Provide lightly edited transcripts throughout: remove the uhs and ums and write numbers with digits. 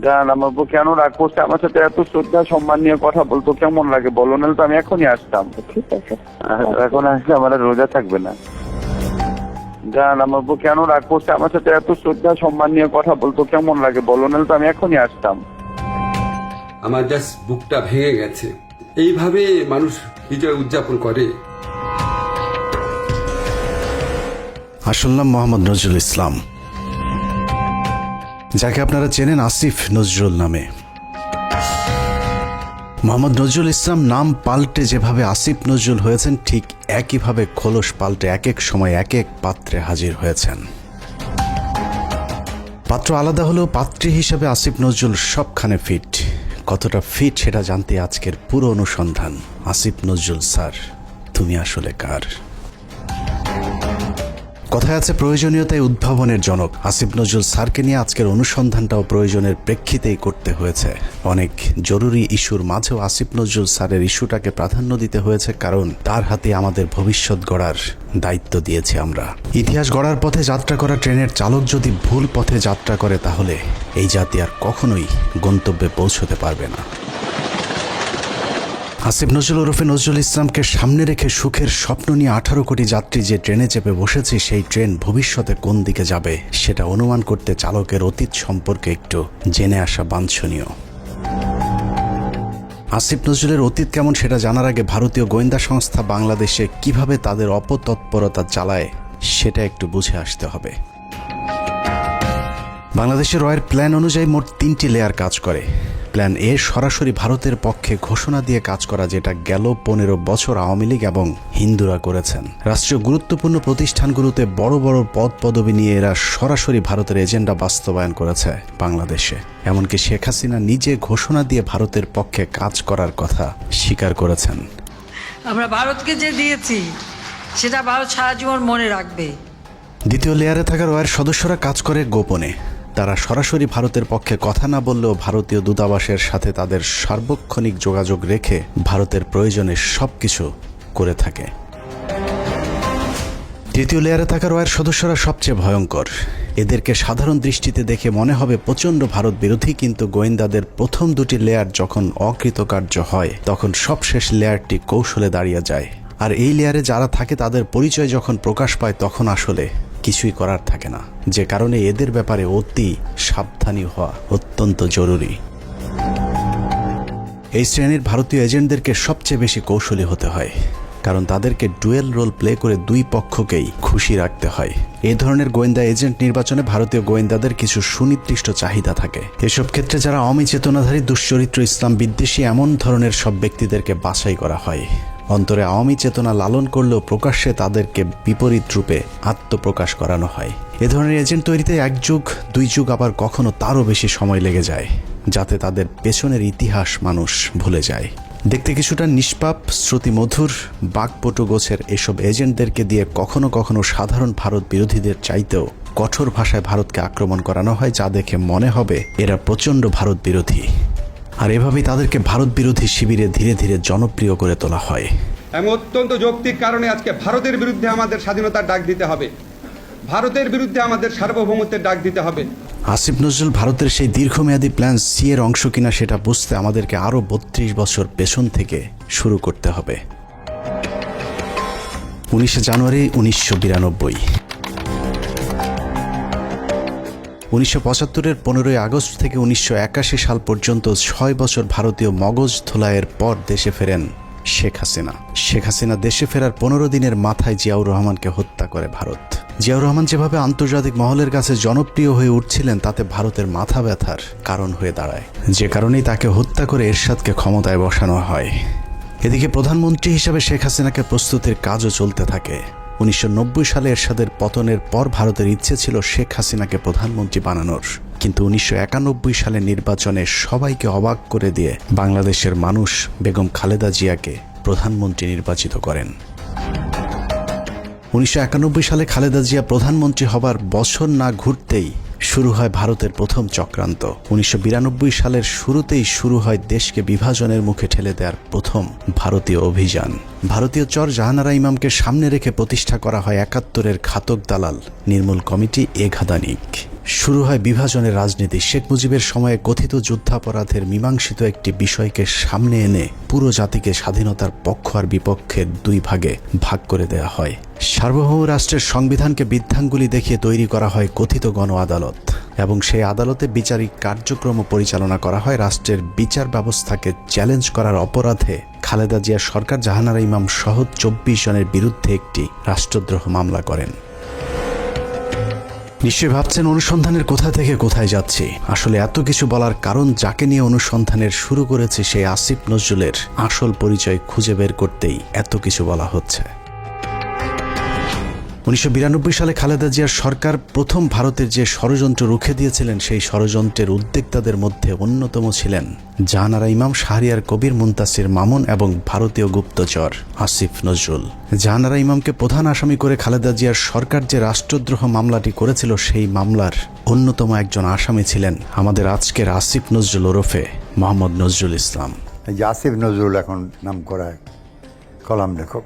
জান আমার বউ কেন রাগ করছে, আমার সাথে এত শ্রদ্ধা সম্মান নিয়ে কথা বলতো কেমন লাগে বলো, নাহলে তো আমি এখনই আসতাম। ঠিক আছে। এখন আসলে আমার আর রোজা থাকবে না। জান আমার বউ কেন রাগ করছে, আমার সাথে এত শ্রদ্ধা সম্মান নিয়ে কথা বলতো কেমন লাগে বলো, নাহলে তো আমি এখনই আসতাম। আমার জাস্ট বুকটা ভেঙে গেছে। এইভাবে মানুষ বিজয় উদযাপন করে? আসল নাম মোহাম্মদ নজরুল ইসলাম, যাকে আপনারা চেনেন আসিফ নজরুল নামে। মোহাম্মদ নজরুল ইসলাম নাম পাল্টে যেভাবে আসিফ নজরুল হয়েছেন, ঠিক একইভাবে খোলস পাল্টে এক এক সময় এক এক পাত্রে হাজির হয়েছেন। পাত্র আলাদা হলেও পাত্রী হিসেবে আসিফ নজরুল সবখানে ফিট। কতটা ফিট সেটা জানতে আজকের পুরো অনুসন্ধান। আসিফ নজরুল স্যার, তুমি আসলে কার? কথায় আছে প্রয়োজনীয়তায় উদ্ভাবনের জনক। আসিফ নজরুল স্যারকে নিয়ে আজকের অনুসন্ধানটাও প্রয়োজনের প্রেক্ষিতেই করতে হয়েছে। অনেক জরুরি ইস্যুর মাঝেও আসিফ নজরুল স্যারের ইস্যুটাকে প্রাধান্য দিতে হয়েছে, কারণ তার হাতে আমাদের ভবিষ্যৎ গড়ার দায়িত্ব দিয়েছি আমরা। ইতিহাস গড়ার পথে যাত্রা করা ট্রেনের চালক যদি ভুল পথে যাত্রা করে, তাহলে এই জাতি আর কখনোই গন্তব্যে পৌঁছতে পারবে না। আসিফ নজরুল ওরফে নজরুল ইসলামকে সামনে রেখে সুখের স্বপ্ন নিয়ে 18 কোটি যাত্রী যে ট্রেনে চেপে বসেছে, সেই ট্রেন ভবিষ্যতে কোন দিকে যাবে সেটা অনুমান করতে চালকের অতীত সম্পর্কে একটু জেনে আসা বাঞ্ছনীয়। আসিফ নজরুলের অতীত কেমন সেটা জানার আগে ভারতীয় গোয়েন্দা সংস্থা বাংলাদেশে কিভাবে তাদের অপতৎপরতা চালায় সেটা একটু বুঝে আসতে হবে। বাংলাদেশের রয়ের প্ল্যান অনুযায়ী মোট 3টি লেয়ার কাজ করে। প্ল্যান এ সরাসরি ভারতের পক্ষে ঘোষণা দিয়ে কাজ করা, যেটা গেল 15 বছর আওয়ামী লীগ এবং হিন্দুরা করেছেন। রাষ্ট্রীয় গুরুত্বপূর্ণ প্রতিষ্ঠানগুলোতে বড় বড় পদ পদবি নিয়ে এরা সরাসরি ভারতের এজেন্ডা বাস্তবায়ন করেছে বাংলাদেশে। এমনকি শেখ হাসিনা নিজে ঘোষণা দিয়ে ভারতের পক্ষে কাজ করার কথা স্বীকার করেছেন। আমরা ভারতকে যে দিয়েছি সেটা ভারত সারা জীবন মনে রাখবে। দ্বিতীয় লেয়ারে থাকা রয়ের সদস্যরা কাজ করে গোপনে। তারা সরাসরি ভারতের পক্ষে কথা না বললেও ভারতীয় দূতাবাসের সাথে তাদের সার্বক্ষণিক যোগাযোগ রেখে ভারতের প্রয়োজনে সবকিছু করে থাকে। তৃতীয় লেয়ারে থাকা রয়ের সদস্যরা সবচেয়ে ভয়ঙ্কর। এদেরকে সাধারণ দৃষ্টিতে দেখে মনে হবে প্রচণ্ড ভারত বিরোধী, কিন্তু গোয়েন্দাদের প্রথম 2টি লেয়ার যখন অকৃতকার্য হয়, তখন সবশেষ লেয়ারটি কৌশলে দাঁড়িয়ে যায়। আর এই লেয়ারে যারা থাকে তাদের পরিচয় যখন প্রকাশ পায়, তখন আসলে কিছুই করার থাকে না। যে কারণে এদের ব্যাপারে অতি সাবধানী হওয়া অত্যন্ত জরুরি। এই শ্রেণীর ভারতীয় এজেন্টদেরকে সবচেয়ে বেশি কৌশলী হতে হয়, কারণ তাদেরকে ডুয়েল রোল প্লে করে দুই পক্ষকেই খুশি রাখতে হয়। এই ধরনের গোয়েন্দা এজেন্ট নির্বাচনে ভারতীয় গোয়েন্দাদের কিছু সুনির্দিষ্ট চাহিদা থাকে। এসব ক্ষেত্রে যারা আওয়ামী চেতনাধারী, দুশ্চরিত্র, ইসলাম বিদ্বেষী এমন ধরনের সব ব্যক্তিদেরকে বাছাই করা হয়। অন্তরে আওয়ামী চেতনা লালন করলেও প্রকাশ্যে তাদেরকে বিপরীত রূপে আত্মপ্রকাশ করানো হয়। এ ধরনের এজেন্ট তৈরিতে 1 যুগ 2 যুগ, আবার কখনো তারও বেশি সময় লেগে যায়, যাতে তাদের পেছনের ইতিহাস মানুষ ভুলে যায়। দেখতে কিছুটা নিষ্পাপ, শ্রুতিমধুর, বাকপটু গোছের এসব এজেন্টদেরকে দিয়ে কখনো কখনো সাধারণ ভারত বিরোধীদের চাইতেও কঠোর ভাষায় ভারতকে আক্রমণ করানো হয়, যা দেখে মনে হবে এরা প্রচণ্ড ভারত বিরোধী। আর এভাবেই তাদেরকে ভারত বিরোধী শিবিরে ধীরে ধীরে জনপ্রিয় করে তোলা হয়। এবং অত্যন্ত যৌক্তিক কারণে আজকে ভারতের বিরুদ্ধে আমাদের স্বাধীনতার ডাক দিতে হবে, ভারতের বিরুদ্ধে আমাদের সার্বভৌমত্বের ডাক দিতে হবে। আসিফ নজরুল ভারতের সেই দীর্ঘমেয়াদী প্ল্যান সি এর অংশ কিনা সেটা বুঝতে আমাদেরকে আরও 32 বছর পেছন থেকে শুরু করতে হবে। 19 জানুয়ারি 1992। 1975-এর 15ই আগস্ট থেকে 1981 সাল পর্যন্ত 6 বছর ভারতীয় মগজ ধোলাইয়ের পর দেশে ফেরেন শেখ হাসিনা। শেখ হাসিনা দেশে ফেরার 15 দিনের মাথায় জিয়াউর রহমানকে হত্যা করে ভারত। জিয়াউর রহমান যেভাবে আন্তর্জাতিক মহলের কাছে জনপ্রিয় হয়ে উঠছিলেন, তাতে ভারতের মাথা ব্যথার কারণ হয়ে দাঁড়ায়, যে কারণেই তাকে হত্যা করে এরশাদকে ক্ষমতায় বসানো হয়। এদিকে প্রধানমন্ত্রী হিসেবে শেখ হাসিনাকে প্রস্তুতির কাজও চলতে থাকে। 1990 সালে এরশাদের পতনের পর ভারতের ইচ্ছে ছিল শেখ হাসিনাকে প্রধানমন্ত্রী বানানোর, কিন্তু 1991 সালের নির্বাচনে সবাইকে অবাক করে দিয়ে বাংলাদেশের মানুষ বেগম খালেদা জিয়াকে প্রধানমন্ত্রী নির্বাচিত করেন। 1991 সালে খালেদা জিয়া প্রধানমন্ত্রী হবার বছর না ঘুরতেই শুরু হয় ভারতের প্রথম চক্রান্ত। 1992 সালের শুরুতেই শুরু হয় দেশকে বিভাজনের মুখে ঠেলে দেওয়ার প্রথম ভারতীয় অভিযান। ভারতীয় চর জাহানারা ইমামকে সামনে রেখে প্রতিষ্ঠা করা হয় 71-এর ঘাতক দালাল নির্মূল কমিটি এ ঘাদানিক। শুরু হয় বিভাজনের রাজনীতি। শেখ মুজিবের সময়ে কথিত যুদ্ধাপরাধের মীমাংসিত একটি বিষয়কে সামনে এনে পুরো জাতিকে স্বাধীনতার পক্ষ আর বিপক্ষের দুই ভাগে ভাগ করে দেয়া হয়। সার্বভৌম রাষ্ট্রের সংবিধানকে বৃদ্ধাঙ্গুলি দেখিয়ে তৈরি করা হয় কথিত গণ আদালত, এবং সেই আদালতে বিচারিক কার্যক্রম পরিচালনা করা হয় রাষ্ট্রের বিচার ব্যবস্থাকে চ্যালেঞ্জ করার অপরাধে খালেদা জিয়া সরকার জাহানারা ইমাম সহ 24 জনের বিরুদ্ধে একটি রাষ্ট্রদ্রোহ মামলা করেন। নিশ্চয়ই ভাবছেন অনুসন্ধানের কোথা থেকে কোথায় যাচ্ছি। আসলে এত কিছু বলার কারণ, যাকে নিয়ে অনুসন্ধানের শুরু করেছি সেই আসিফ নজরুলের আসল পরিচয় খুঁজে বের করতেই এত কিছু বলা হচ্ছে। 1992 সালে খালেদা জিয়ার সরকার প্রথম ভারতের যে ষড়যন্ত্র রুখে দিয়েছিলেন, সেই ষড়যন্ত্রের উদ্যোক্তাদের মধ্যে অন্যতম ছিলেন জাহানারা ইমাম, শাহরিয়ার কবির, মুনতাসির মামুন এবং ভারতীয় গুপ্তচর আসিফ নজরুল। জাহানারা ইমামকে প্রধান আসামি করে খালেদা জিয়ার সরকার যে রাষ্ট্রদ্রোহ মামলাটি করেছিল, সেই মামলার অন্যতম একজন আসামি ছিলেন আমাদের আজকের আসিফ নজরুল ওরফে মোহাম্মদ নজরুল ইসলাম। এই যে আসিফ নজরুল এখন নাম করা কলাম লেখক,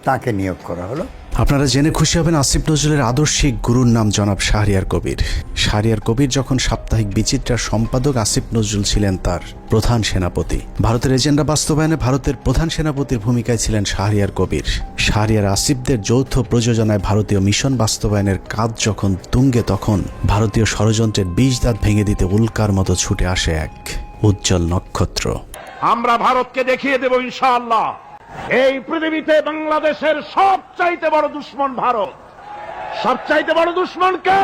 তাকে নিয়োগ করা হলো। আপনারা জেনে খুশি হবেন, আসিফ নজরুলের আদর্শিক গুরুর নাম জনাব শাহরিয়ার কবির। শাহরিয়ার কবির যখন সাপ্তাহিক বিচিত্রার সম্পাদক, আসিফ নজরুল ছিলেন তার প্রধান সেনাপতি। ভারতের এজেন্ডা বাস্তবায়নে ভারতের প্রধান সেনাপতির ভূমিকায় ছিলেন শাহরিয়ার কবির। শাহরিয়ার আসিফদের যৌথ প্রযোজনায় ভারতীয় মিশন বাস্তবায়নের কাজ যখন তুঙ্গে, তখন ভারতীয় ষড়যন্ত্রের 20 দাঁত ভেঙে দিতে উল্কার মতো ছুটে আসে এক উজ্জ্বল নক্ষত্র। আমরা ভারতকে দেখিয়ে দেব ইনশাআল্লাহ, এই পৃথিবীতে বাংলাদেশের সবচাইতে বড় দুশ্মন ভারত। সবচাইতে বড় দুশ্মন কে?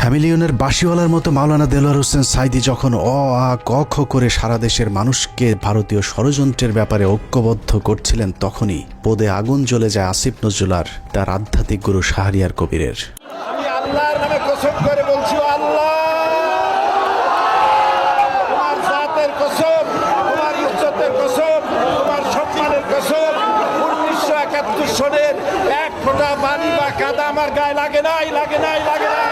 হ্যামিলিয়নের বাঁশিওয়ালার মতো মাওলানা দেলোয়ার হোসেন সাইদি যখন অ আ ক খ করে সারা দেশের মানুষকে ভারতীয় ষড়যন্ত্রের ব্যাপারে ঐক্যবদ্ধ করছিলেন, তখনই পদে আগুন জ্বলে যায় আসিফ নজরুল আর তার আধ্যাত্মিক গুরু শাহরিয়ার কবিরের। আমি আল্লাহর নামে কসম করে বলছি, আল্লাহ তোমার জাতের কসম, তোমার ইজ্জতের কসম, তোমার সম্মানের কসম, 1971 সনের এক ফোঁটা পানি বা কাদা আমার গায়ে লাগে নাই, লাগে নাই, লাগে নাই।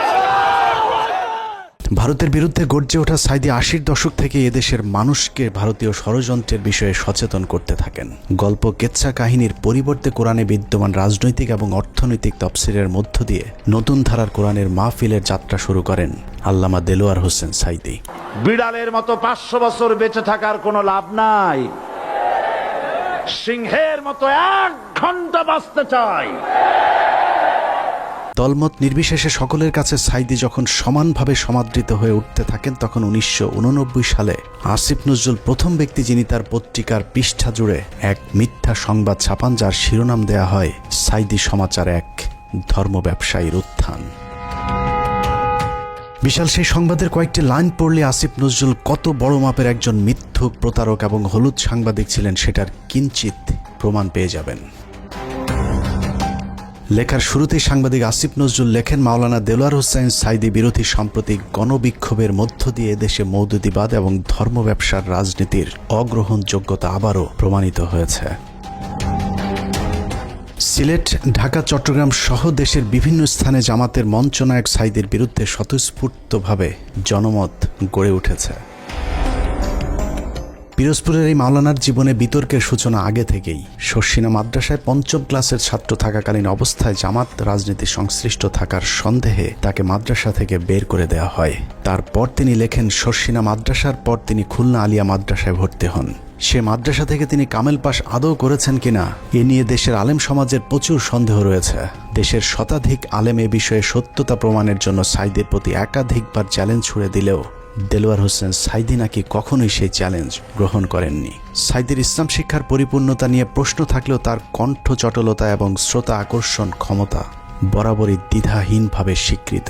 ভারতের বিরুদ্ধে গর্জে ওঠা সাইদি 80-র দশক থেকে এদেশের মানুষকে ভারতীয় ষড়যন্ত্রের বিষয়ে সচেতন করতে থাকেন। গল্প, কেচ্ছা কাহিনীর পরিবর্তে কোরআনে বিদ্যমান রাজনৈতিক এবং অর্থনৈতিক তফসিরের মধ্য দিয়ে নতুন ধারার কোরআনের মাহফিলের যাত্রা শুরু করেন আল্লামা দেলোয়ার হোসেন সাইদি। বিড়ালের মতো 500 বছর বেঁচে থাকার কোনো লাভ নাই, সিংহের মতো 1 ঘন্টা বাঁচতে চাই। দলমত নির্বিশেষে সকলের কাছে সাইদি যখন সমানভাবে সমাদৃত হয়ে উঠতে থাকেন, তখন 1989 সালে আসিফ নজরুল প্রথম ব্যক্তি যিনি তার পত্রিকার পৃষ্ঠা জুড়ে এক মিথ্যা সংবাদ ছাপান, যার শিরোনাম দেয়া হয় সাইদি সমাচার, এক ধর্ম ব্যবসায়ীর উত্থান। বিশাল সেই সংবাদের কয়েকটি লাইন পড়লে আসিফ নজরুল কত বড় মাপের একজন মিথ্যুক, প্রতারক এবং হলুদ সাংবাদিক ছিলেন সেটার কিঞ্চিত প্রমাণ পেয়ে যাবেন। লেখার শুরুতেই সাংবাদিক আসিফ নজরুল লেখেন, মাওলানা দেলোয়ার হোসেন সাইদি বিরোধী সাম্প্রতিক গণবিক্ষোভের মধ্য দিয়ে এদেশে মৌদুদিবাদ এবং ধর্ম ব্যবসার রাজনীতির অগ্রহণযোগ্যতা আবারও প্রমাণিত হয়েছে। সিলেট, ঢাকা, চট্টগ্রাম সহ দেশের বিভিন্ন স্থানে জামাতের মঞ্চনায়ক সাইদির বিরুদ্ধে স্বতঃস্ফূর্তভাবে জনমত গড়ে উঠেছে। পিরোজপুরের এই মাওলানার জীবনে বিতর্কের সূচনা আগে থেকেই। শর্ষিনা মাদ্রাসায় 5ম ক্লাসের ছাত্র থাকাকালীন অবস্থায় জামাত রাজনীতি সংশ্লিষ্ট থাকার সন্দেহে তাকে মাদ্রাসা থেকে বের করে দেওয়া হয়। তারপর তিনি লেখেন, শর্ষিনা মাদ্রাসার পর তিনি খুলনা আলিয়া মাদ্রাসায় ভর্তি হন। সে মাদ্রাসা থেকে তিনি কামেল পাশ আদৌ করেছেন কিনা এ নিয়ে দেশের আলেম সমাজের প্রচুর সন্দেহ রয়েছে। দেশের শতাধিক আলেম এ বিষয়ে সত্যতা প্রমাণের জন্য সাইদের প্রতি একাধিকবার চ্যালেঞ্জ ছুড়ে দিলেও দেলোয়ার হোসেন সাইদি নাকি কখনোই সেই চ্যালেঞ্জ গ্রহণ করেননি। সাইদির ইসলাম শিক্ষার পরিপূর্ণতা নিয়ে প্রশ্ন থাকলেও তার কণ্ঠ চটলতা এবং শ্রোতা আকর্ষণ ক্ষমতা বরাবরই দ্বিধাহীনভাবে স্বীকৃত।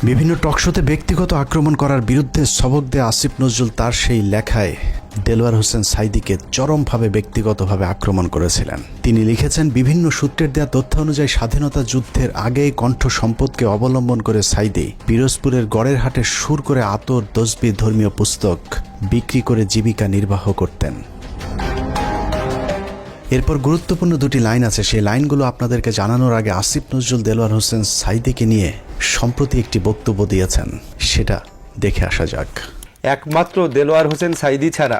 বিভিন্ন টকশোতে ব্যক্তিগত আক্রমণ করার বিরুদ্ধে সবক দেয়া আসিফ নজরুল তার সেই লেখায় দেলোয়ার হোসেন সাইদিকে চরমভাবে ব্যক্তিগতভাবে আক্রমণ করেছিলেন। তিনি লিখেছেন, বিভিন্ন সূত্রের দেয়া তথ্য অনুযায়ী স্বাধীনতা যুদ্ধের আগেই কণ্ঠ সম্পদকে অবলম্বন করে সাইদি পিরোজপুরের গড়ের হাটে সুর করে আতর, তসবিহ, ধর্মীয় পুস্তক বিক্রি করে জীবিকা নির্বাহ করতেন। এরপর গুরুত্বপূর্ণ দুটি লাইন আছে, সেই লাইনগুলো আপনাদেরকে জানানোর আগে আসিফ নজরুল দেলোয়ার হোসেন সাইদিকে নিয়ে সম্প্রতি একটি বক্তব্য দিয়েছেন, সেটা দেখে আসা যাক। একমাত্র দেলোয়ার হোসেন সাইদি ছাড়া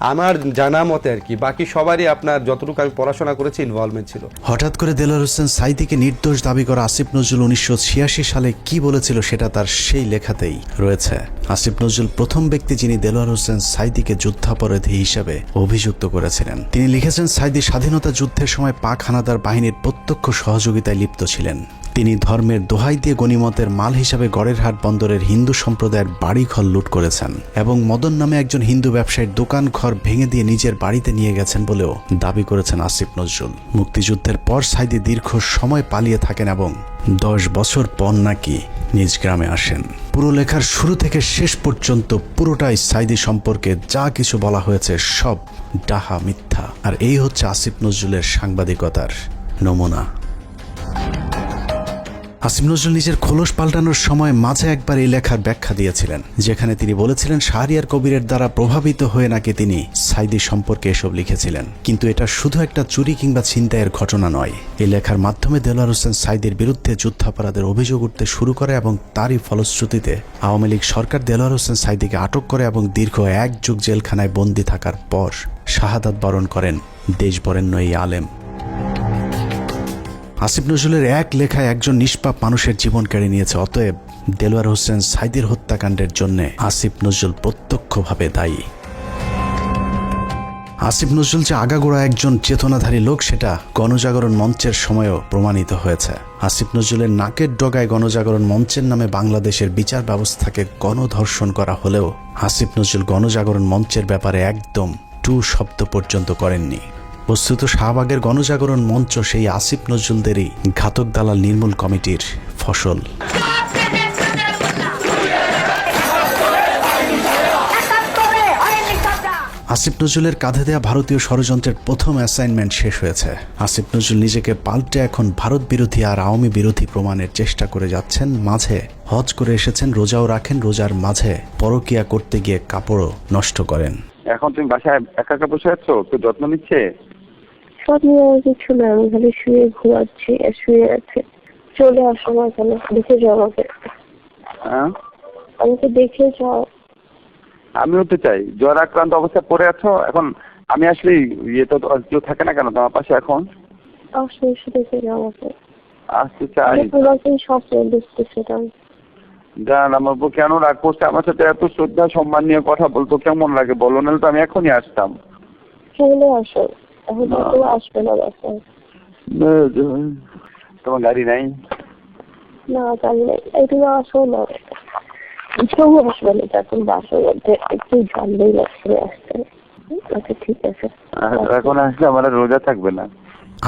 আমার জানা মতে আর কি, বাকি সবারই আপনার যতটুকু আমি পড়াশোনা করেছি ইনভলভমেন্ট ছিল। হঠাৎ করে দেলোয়ার হোসেন সাঈদীকে নির্দোষ দাবি করা আসিফ নজরুল 1986 সালে কি বলেছিল সেটা তার সেই লেখাতেই রয়েছে। আসিফ নজরুল প্রথম ব্যক্তি যিনি দেলোয়ার হোসেন সাঈদীকে যুদ্ধাপরাধী হিসাবে অভিযুক্ত করেছিলেন। তিনি লিখেছেন, সাঈদী স্বাধীনতা যুদ্ধের সময় পাক হানাদার বাহিনীর প্রত্যক্ষ সহযোগিতায় লিপ্ত ছিলেন। তিনি ধর্মের দোহাই দিয়ে গনিমতের মাল হিসাবে গড়েরহাট বন্দরের হিন্দু সম্প্রদায়ের বাড়িঘর লুট করেছেন এবং মদন নামে একজন হিন্দু ব্যবসায়ীর দোকান ঘর ভেঙে দিয়ে নিজের বাড়িতে নিয়ে গেছেন বলেও দাবি করেছেন আসিফ নজরুল। মুক্তিযুদ্ধের পর সাঈদী দীর্ঘ সময় পালিয়ে থাকেন এবং 10 বছর পর নাকি নিজ গ্রামে আসেন। পুরো লেখার শুরু থেকে শেষ পর্যন্ত পুরোটাই সাঈদী সম্পর্কে যা কিছু বলা হয়েছে সব ডাহা মিথ্যা। আর এই হচ্ছে আসিফ নজরুলের সাংবাদিকতার নমুনা। আসিফ নজরুল নিজের খোলস পাল্টানোর সময় মাঝে একবার এই লেখার ব্যাখ্যা দিয়েছিলেন, যেখানে তিনি বলেছিলেন শাহরিয়ার কবিরের দ্বারা প্রভাবিত হয়ে নাকি তিনি সাঈদী সম্পর্কে এসব লিখেছিলেন। কিন্তু এটা শুধু একটা চুরি কিংবা ছিনতাইয়ের ঘটনা নয়। এই লেখার মাধ্যমে দেলোয়ার হোসেন সাঈদীর বিরুদ্ধে যুদ্ধাপরাধের অভিযোগ উঠতে শুরু করে এবং তারই ফলশ্রুতিতে আওয়ামী লীগ সরকার দেলোয়ার হোসেন সাঈদীকে আটক করে এবং দীর্ঘ 1 যুগ জেলখানায় বন্দী থাকার পর শাহাদাত বরণ করেন দেশবরেণ্য এই আলেম। আসিফ নজরুলের এক লেখায় একজন নিষ্পাপ মানুষের জীবন কেড়ে নিয়েছে। অতএব দেলোয়ার হোসেন সাঈদীর হত্যাকাণ্ডের জন্য আসিফ নজরুল প্রত্যক্ষভাবে দায়ী। আসিফ নজরুল যে আগাগোড়া একজন চেতনাধারী লোক সেটা গণজাগরণ মঞ্চের সময়ও প্রমাণিত হয়েছে। আসিফ নজরুলের নাকের ডগায় গণজাগরণ মঞ্চের নামে বাংলাদেশের বিচার ব্যবস্থাকে গণধর্ষণ করা হলেও আসিফ নজরুল গণজাগরণ মঞ্চের ব্যাপারে একদম টু শব্দ পর্যন্ত করেননি। বস্তুত শাহবাগের গণজাগরণ মঞ্চ সেই আসিফ নজরুলদেরই ঘাতক দালাল নির্মূল কমিটির ফসল। আসিফ নজরুলের কাঁধে দেয়া ভারতীয় ষড়যন্ত্রের প্রথম অ্যাসাইনমেন্ট শেষ হয়েছে। আসিফ নজরুল নিজেকে পাল্টে এখন ভারত বিরোধী আর আওয়ামী বিরোধী প্রমাণের চেষ্টা করে যাচ্ছেন। মাঝে হজ করে এসেছেন, রোজাও রাখেন, রোজার মাঝে পরকিয়া করতে গিয়ে কাপড়ও নষ্ট করেন। এখন তুমি বাসায় একা একা বসে আছো, তো যত্ন নিচ্ছে? সব নিয়ে কিছু না, আমি খালি শুয়ে ঘুমাচ্ছি আর শুয়ে আছে। চলে আসো না কেন, দেখে যাও আমাকে। হ্যাঁ, আমাকে দেখে যাও। আমিও তো চাই। জ্বর আক্রান্ত অবস্থায় পড়ে আছো এখন। আমি আসলে ইয়ে তো কেউ থাকে না কেন তোমার পাশে এখন? আসো, এসে দেখে যাও আমাকে। আসতে চাই। তোমাকে স্বপ্ন দেখতেছিলাম। জান, আমার বউ কেন রাগ করছে আমার সাথে? এত শ্রদ্ধা সম্মান নিয়ে কথা বলতো কেমন লাগে বলো, নাহলে তো আমি এখনই আসতাম। চলে আসো, এখন তো আসবে না বাসায়। তোমার গাড়ি নাই? না, গাড়ি নেই। তুমি আসো না, কেউ আসবে না। এখন বাসার মধ্যে একটু জানলেই লাগছে আসতে। আচ্ছা ঠিক আছে, এখন আসলে আমার রোজা থাকবে না।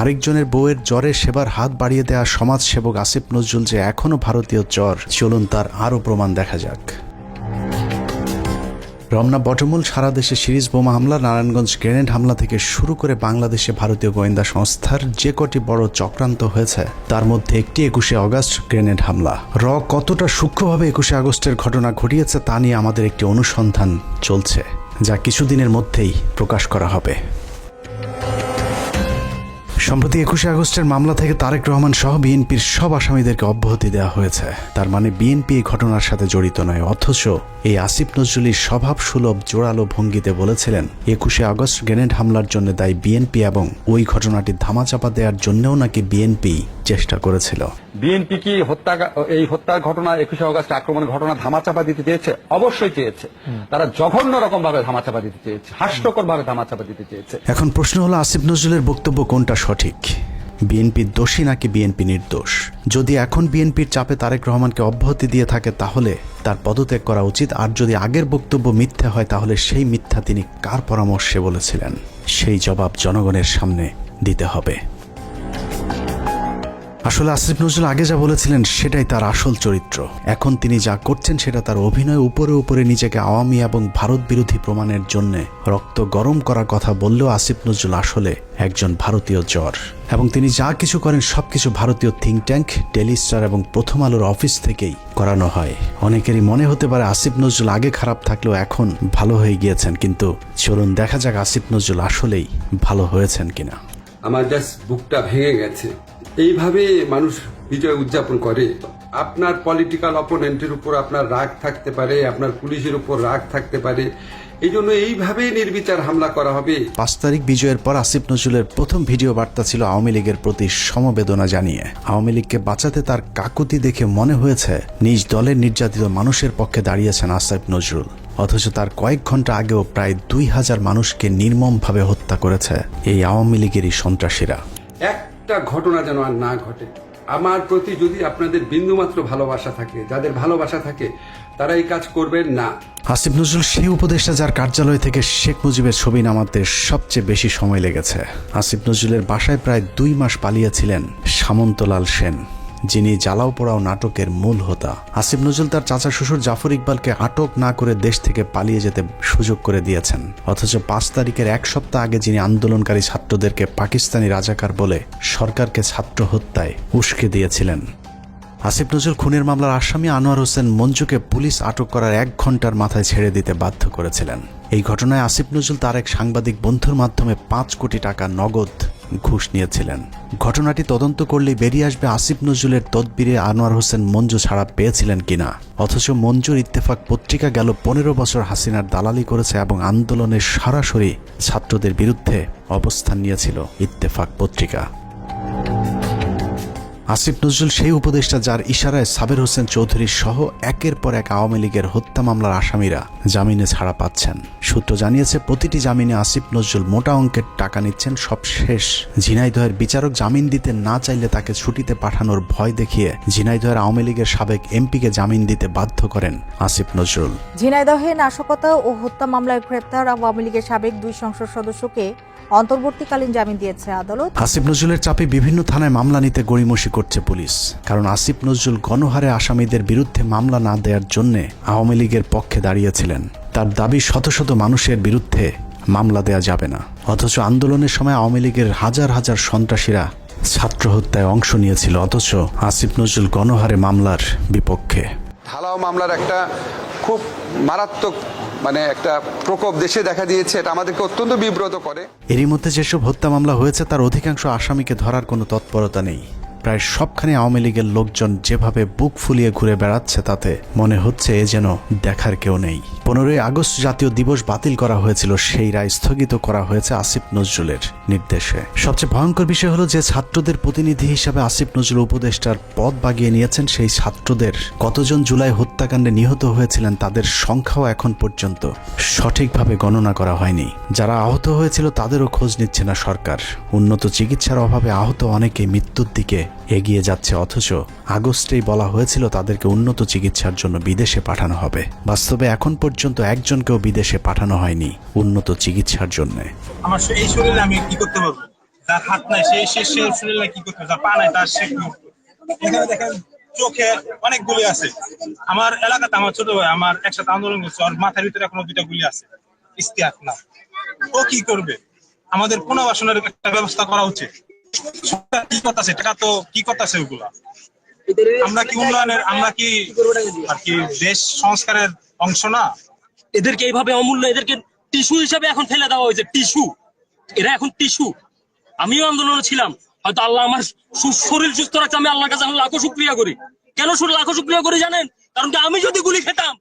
আরেকজনের বউয়ের জ্বরে সেবার হাত বাড়িয়ে দেওয়া সমাজসেবক আসিফ নজরুল যে এখনো ভারতীয় জ্বর, চলুন তার আরও প্রমাণ দেখা যাক। রমনা বটমূল সারা দেশে সিরিজ বোমা হামলা, নারায়ণগঞ্জ গ্রেনেড হামলা থেকে শুরু করে বাংলাদেশে ভারতীয় গোয়েন্দা সংস্থার যে কটি বড় চক্রান্ত হয়েছে তার মধ্যে একটি 21শে আগস্ট গ্রেনেড হামলা। কতটা সূক্ষ্মভাবে 21শে আগস্টের ঘটনা ঘটিয়েছে তা নিয়ে আমাদের একটি অনুসন্ধান চলছে, যা কিছুদিনের মধ্যেই প্রকাশ করা হবে। সম্প্রতি 21শে আগস্টের মামলা থেকে তারেক রহমান সহ বিএনপির সব আসামিদেরকে অব্যাহতি দেওয়া হয়েছে। তার মানে বিএনপি এই ঘটনার সাথে জড়িত নয়। অথচ এই আসিফ নজরুলের স্বভাব সুলভ জোরালো ভঙ্গিতে বলেছিলেন 21শে আগস্ট গ্রেনেড হামলার জন্য দায়ী বিএনপি এবং ওই ঘটনাটি ধামাচাপা দেওয়ার জন্যও নাকি বিএনপি চেষ্টা করেছিল। বিএনপি কি এই হত্যার ঘটনা 21শে আগস্ট আক্রমণের ঘটনা ধামাচাপা দিতে চেয়েছে? অবশ্যই চেয়েছে। তারা জঘন্য রকম ভাবে ধামাচাপা দিতে চেয়েছে, হাস্যকর ভাবে ধামাচাপা দিতে চেয়েছে। এখন প্রশ্ন হলো আসিফ নজরুলের বক্তব্য কোনটা সঠিক? বিএনপি দোষী নাকি বিএনপি নির্দোষ? যদি এখন বিএনপির চাপে তারেক রহমানকে অব্যাহতি দিয়ে থাকে তাহলে তার পদত্যাগ করা উচিত। আর যদি আগের বক্তব্য মিথ্যা হয় তাহলে সেই মিথ্যা তিনি কার পরামর্শে বলেছিলেন সেই জবাব জনগণের সামনে দিতে হবে। আসলে আসিফ নজরুল আগে যা বলেছিলেন সেটাই তার আসল চরিত্র। এখন তিনি যা করছেন সেটা তার অভিনয়। উপরে উপরে নিজেকে আওয়ামী এবং ভারত বিরোধী প্রমাণের জন্য রক্ত গরম করার কথা বললেও আসিফ নজরুল আসলে একজন ভারতীয় জ্বর এবং তিনি যা কিছু করেন সবকিছু ভারতীয় থিঙ্ক ট্যাঙ্ক, ডেইলি স্টার এবং প্রথম আলোর অফিস থেকেই করানো হয়। অনেকেরই মনে হতে পারে আসিফ নজরুল আগে খারাপ থাকলেও এখন ভালো হয়ে গিয়েছেন, কিন্তু চলুন দেখা যাক আসিফ নজরুল আসলেই ভালো হয়েছেন কিনা। আমার জাস্ট বুকটা ভেঙে গেছে। এইভাবে মানুষ বিজয় উদযাপন করে। আপনার পলিটিক্যাল অপোনেন্টের উপর আপনার রাগ থাকতে পারে, আপনার পুলিশের উপর রাগ থাকতে পারে, এই জন্য এইভাবে নির্বিচার হামলা করা হবে। 5 তারিখ বিজয়ের পর আসিফ নজরুলের প্রথম ভিডিও বার্তা ছিল আওয়ামী লীগের প্রতি সমবেদনা জানিয়ে। আওয়ামী লীগকে বাঁচাতে তার কাকুতি দেখে মনে হয়েছে নিজ দলের নির্যাতিত মানুষের পক্ষে দাঁড়িয়েছেন আসিফ নজরুল। অথচ তার কয়েক ঘন্টা আগেও প্রায় 2000 মানুষকে নির্মমভাবে হত্যা করেছে এই আওয়ামী লীগেরই সন্ত্রাসীরা। একটা ঘটনা যেন আর না ঘটে। আমার প্রতি যদি আপনাদের বিন্দুমাত্র ভালোবাসা থাকে, যাদের ভালোবাসা থাকে, তারা এই কাজ করবেন না। আসিফ নজরুল সেই উপদেষ্টা যার কার্যালয় থেকে শেখ মুজিবের ছবি নামাতে সবচেয়ে বেশি সময় লেগেছে। আসিফ নজরুলের বাসায় প্রায় 2 মাস পালিয়েছিলেন সামন্তলাল সেন, যিনি জ্বালাও পোড়াও নাটকের মূল হোতা। আসিফ নজরুল তার চাচা শ্বশুর জাফর ইকবালকে আটক না করে দেশ থেকে পালিয়ে যেতে সুযোগ করে দিয়েছেন। অথচ 5 তারিখের 1 সপ্তাহ আগে যিনি আন্দোলনকারী ছাত্রদেরকে পাকিস্তানি রাজাকার বলে সরকারকে ছাত্র হত্যায় উস্কে দিয়েছিলেন। আসিফ নজরুল খুনের মামলার আসামি আনোয়ার হোসেন মঞ্জুকে পুলিশ আটক করার 1 ঘন্টার মাথায় ছেড়ে দিতে বাধ্য করেছিলেন। এই ঘটনায় আসিফ নজরুল তার এক সাংবাদিক বন্ধুর মাধ্যমে 5 কোটি টাকা নগদ ঘুষ নিয়েছিলেন। ঘটনাটি তদন্ত করলেই বেরিয়ে আসবে আসিফ নজরুলের তদবিরে আনোয়ার হোসেন মঞ্জু ছাড়া পেয়েছিলেন কিনা। অথচ মঞ্জুর ইত্তেফাক পত্রিকা গেল 15 বছর হাসিনার দালালি করেছে এবং আন্দোলনের সরাসরি ছাত্রদের বিরুদ্ধে অবস্থান নিয়েছিল ইত্তেফাক পত্রিকা। আসিফ নজরুল সেই উপদেষ্টা যার ইশারায় সাবের হোসেন চৌধুরী সহ একের পর এক আওয়ামী লীগের হত্যা মামলার আসামিরা জামিনে ছাড়া পাচ্ছেন। সূত্র জানিয়েছে প্রতিটি জামিনে আসিফ নজরুল মোটা অঙ্কের টাকা নিচ্ছেন। সবশেষ ঝিনাইদহের বিচারক জামিন দিতে না চাইলে তাকে ছুটিতে পাঠানোর ভয় দেখিয়ে ঝিনাইদহের আওয়ামী লীগের সাবেক এমপিকে জামিন দিতে বাধ্য করেন আসিফ নজরুল। ঝিনাইদহে নাশকতা ও হত্যা মামলায় গ্রেপ্তার আওয়ামী লীগের সাবেক 2 সংসদ সদস্যকে অন্তর্বর্তীকালীন জামিন দিয়েছে আদালত। আসিফ নজরুলের চাপে বিভিন্ন থানায় মামলা নিতে গড়িমসি করছে পুলিশ। কারণ আসিফ নজরুল গণহারে আসামিদের বিরুদ্ধে মামলা না দেওয়ার জন্য আওয়ামী লীগের পক্ষে দাঁড়িয়েছিলেন। তার দাবি শত শত মানুষের বিরুদ্ধে মামলা দেয়া যাবে না। অথচ আন্দোলনের সময় আওয়ামী লীগের হাজার হাজার সন্ত্রাসীরা ছাত্র হত্যায় অংশ নিয়েছিল। অথচ আসিফ নজরুল গণহারে মামলার বিপক্ষে। ঢালাও মামলার একটা খুব মারাত্মক একটা প্রকোপ দেশে দেখা দিয়েছে। এটা আমাদেরকে অত্যন্ত বিব্রত করে। এরই মধ্যে যেসব হত্যা মামলা হয়েছে তার অধিকাংশ আসামিকে ধরার কোনো তৎপরতা নেই। প্রায় সবখানে আওয়ামী লীগের লোকজন যেভাবে বুক ফুলিয়ে ঘুরে বেড়াচ্ছে তাতে মনে হচ্ছে এ যেন দেখার কেউ নেই। 15ই আগস্ট জাতীয় দিবস বাতিল করা হয়েছিল, সেই রায় স্থগিত করা হয়েছে আসিফ নজরুলের নির্দেশে। সবচেয়ে ভয়ঙ্কর বিষয় হলো যে ছাত্রদের প্রতিনিধি হিসাবে আসিফ নজরুল উপদেষ্টার পদ বাগিয়ে নিয়েছেন। সেই ছাত্রদের কতজন জুলাই হত্যাকাণ্ডে নিহত হয়েছিলেন তাদের সংখ্যাও এখন পর্যন্ত সঠিকভাবে গণনা করা হয়নি। যারা আহত হয়েছিল তাদেরও খোঁজ নিচ্ছে না সরকার। উন্নত চিকিৎসার অভাবে আহত অনেকে মৃত্যুর দিকে এগিয়ে যাচ্ছে। অথচ আগস্টেই বলা হয়েছিল তাদেরকে উন্নত চিকিৎসার জন্য বিদেশে পাঠানো হবে। বাস্তবে এখন পর্যন্ত একজনকেও বিদেশে পাঠানো হয়নি উন্নত চিকিৎসার জন্য। আমার এই শরীরে আমি কি করতে পারবো? যার হাত নাই সে শরীরে কি করতে পারবে? যার পা নাই তার সে কি? এখানে দেখেন চোখে অনেক গুলি আছে। আমার এলাকাতে আমার ছোট ভাই আমার একসাথে আন্দোলন করছে, ওর মাথার ভিতরে এখনো 2টা গুলি আছে। ইস্তিয়াক না, ও কি করবে? আমাদের পুনর্বাসনের একটা ব্যবস্থা করা উচিত। কি করতেছে টাকা তো কি করতেছে ওগুলা? আমরা কি উন্নয়নের, আমরা কি আর কি দেশ সংস্কারের অংশ না? এদেরকে এইভাবে অমূল্য, এদেরকে টিস্যু হিসাবে এখন ফেলে দেওয়া হয়েছে। টিস্যু, এরা এখন টিস্যু। আমিও আন্দোলনে ছিলাম, হয়তো আল্লাহ আমার শরীর সুস্থ রাখছে, আমি আল্লাহর কাছে লাখো শুকরিয়া করি। কেন লাখো শুকরিয়া করি জানেন? কারণ কি আমি যদি গুলি খেতাম,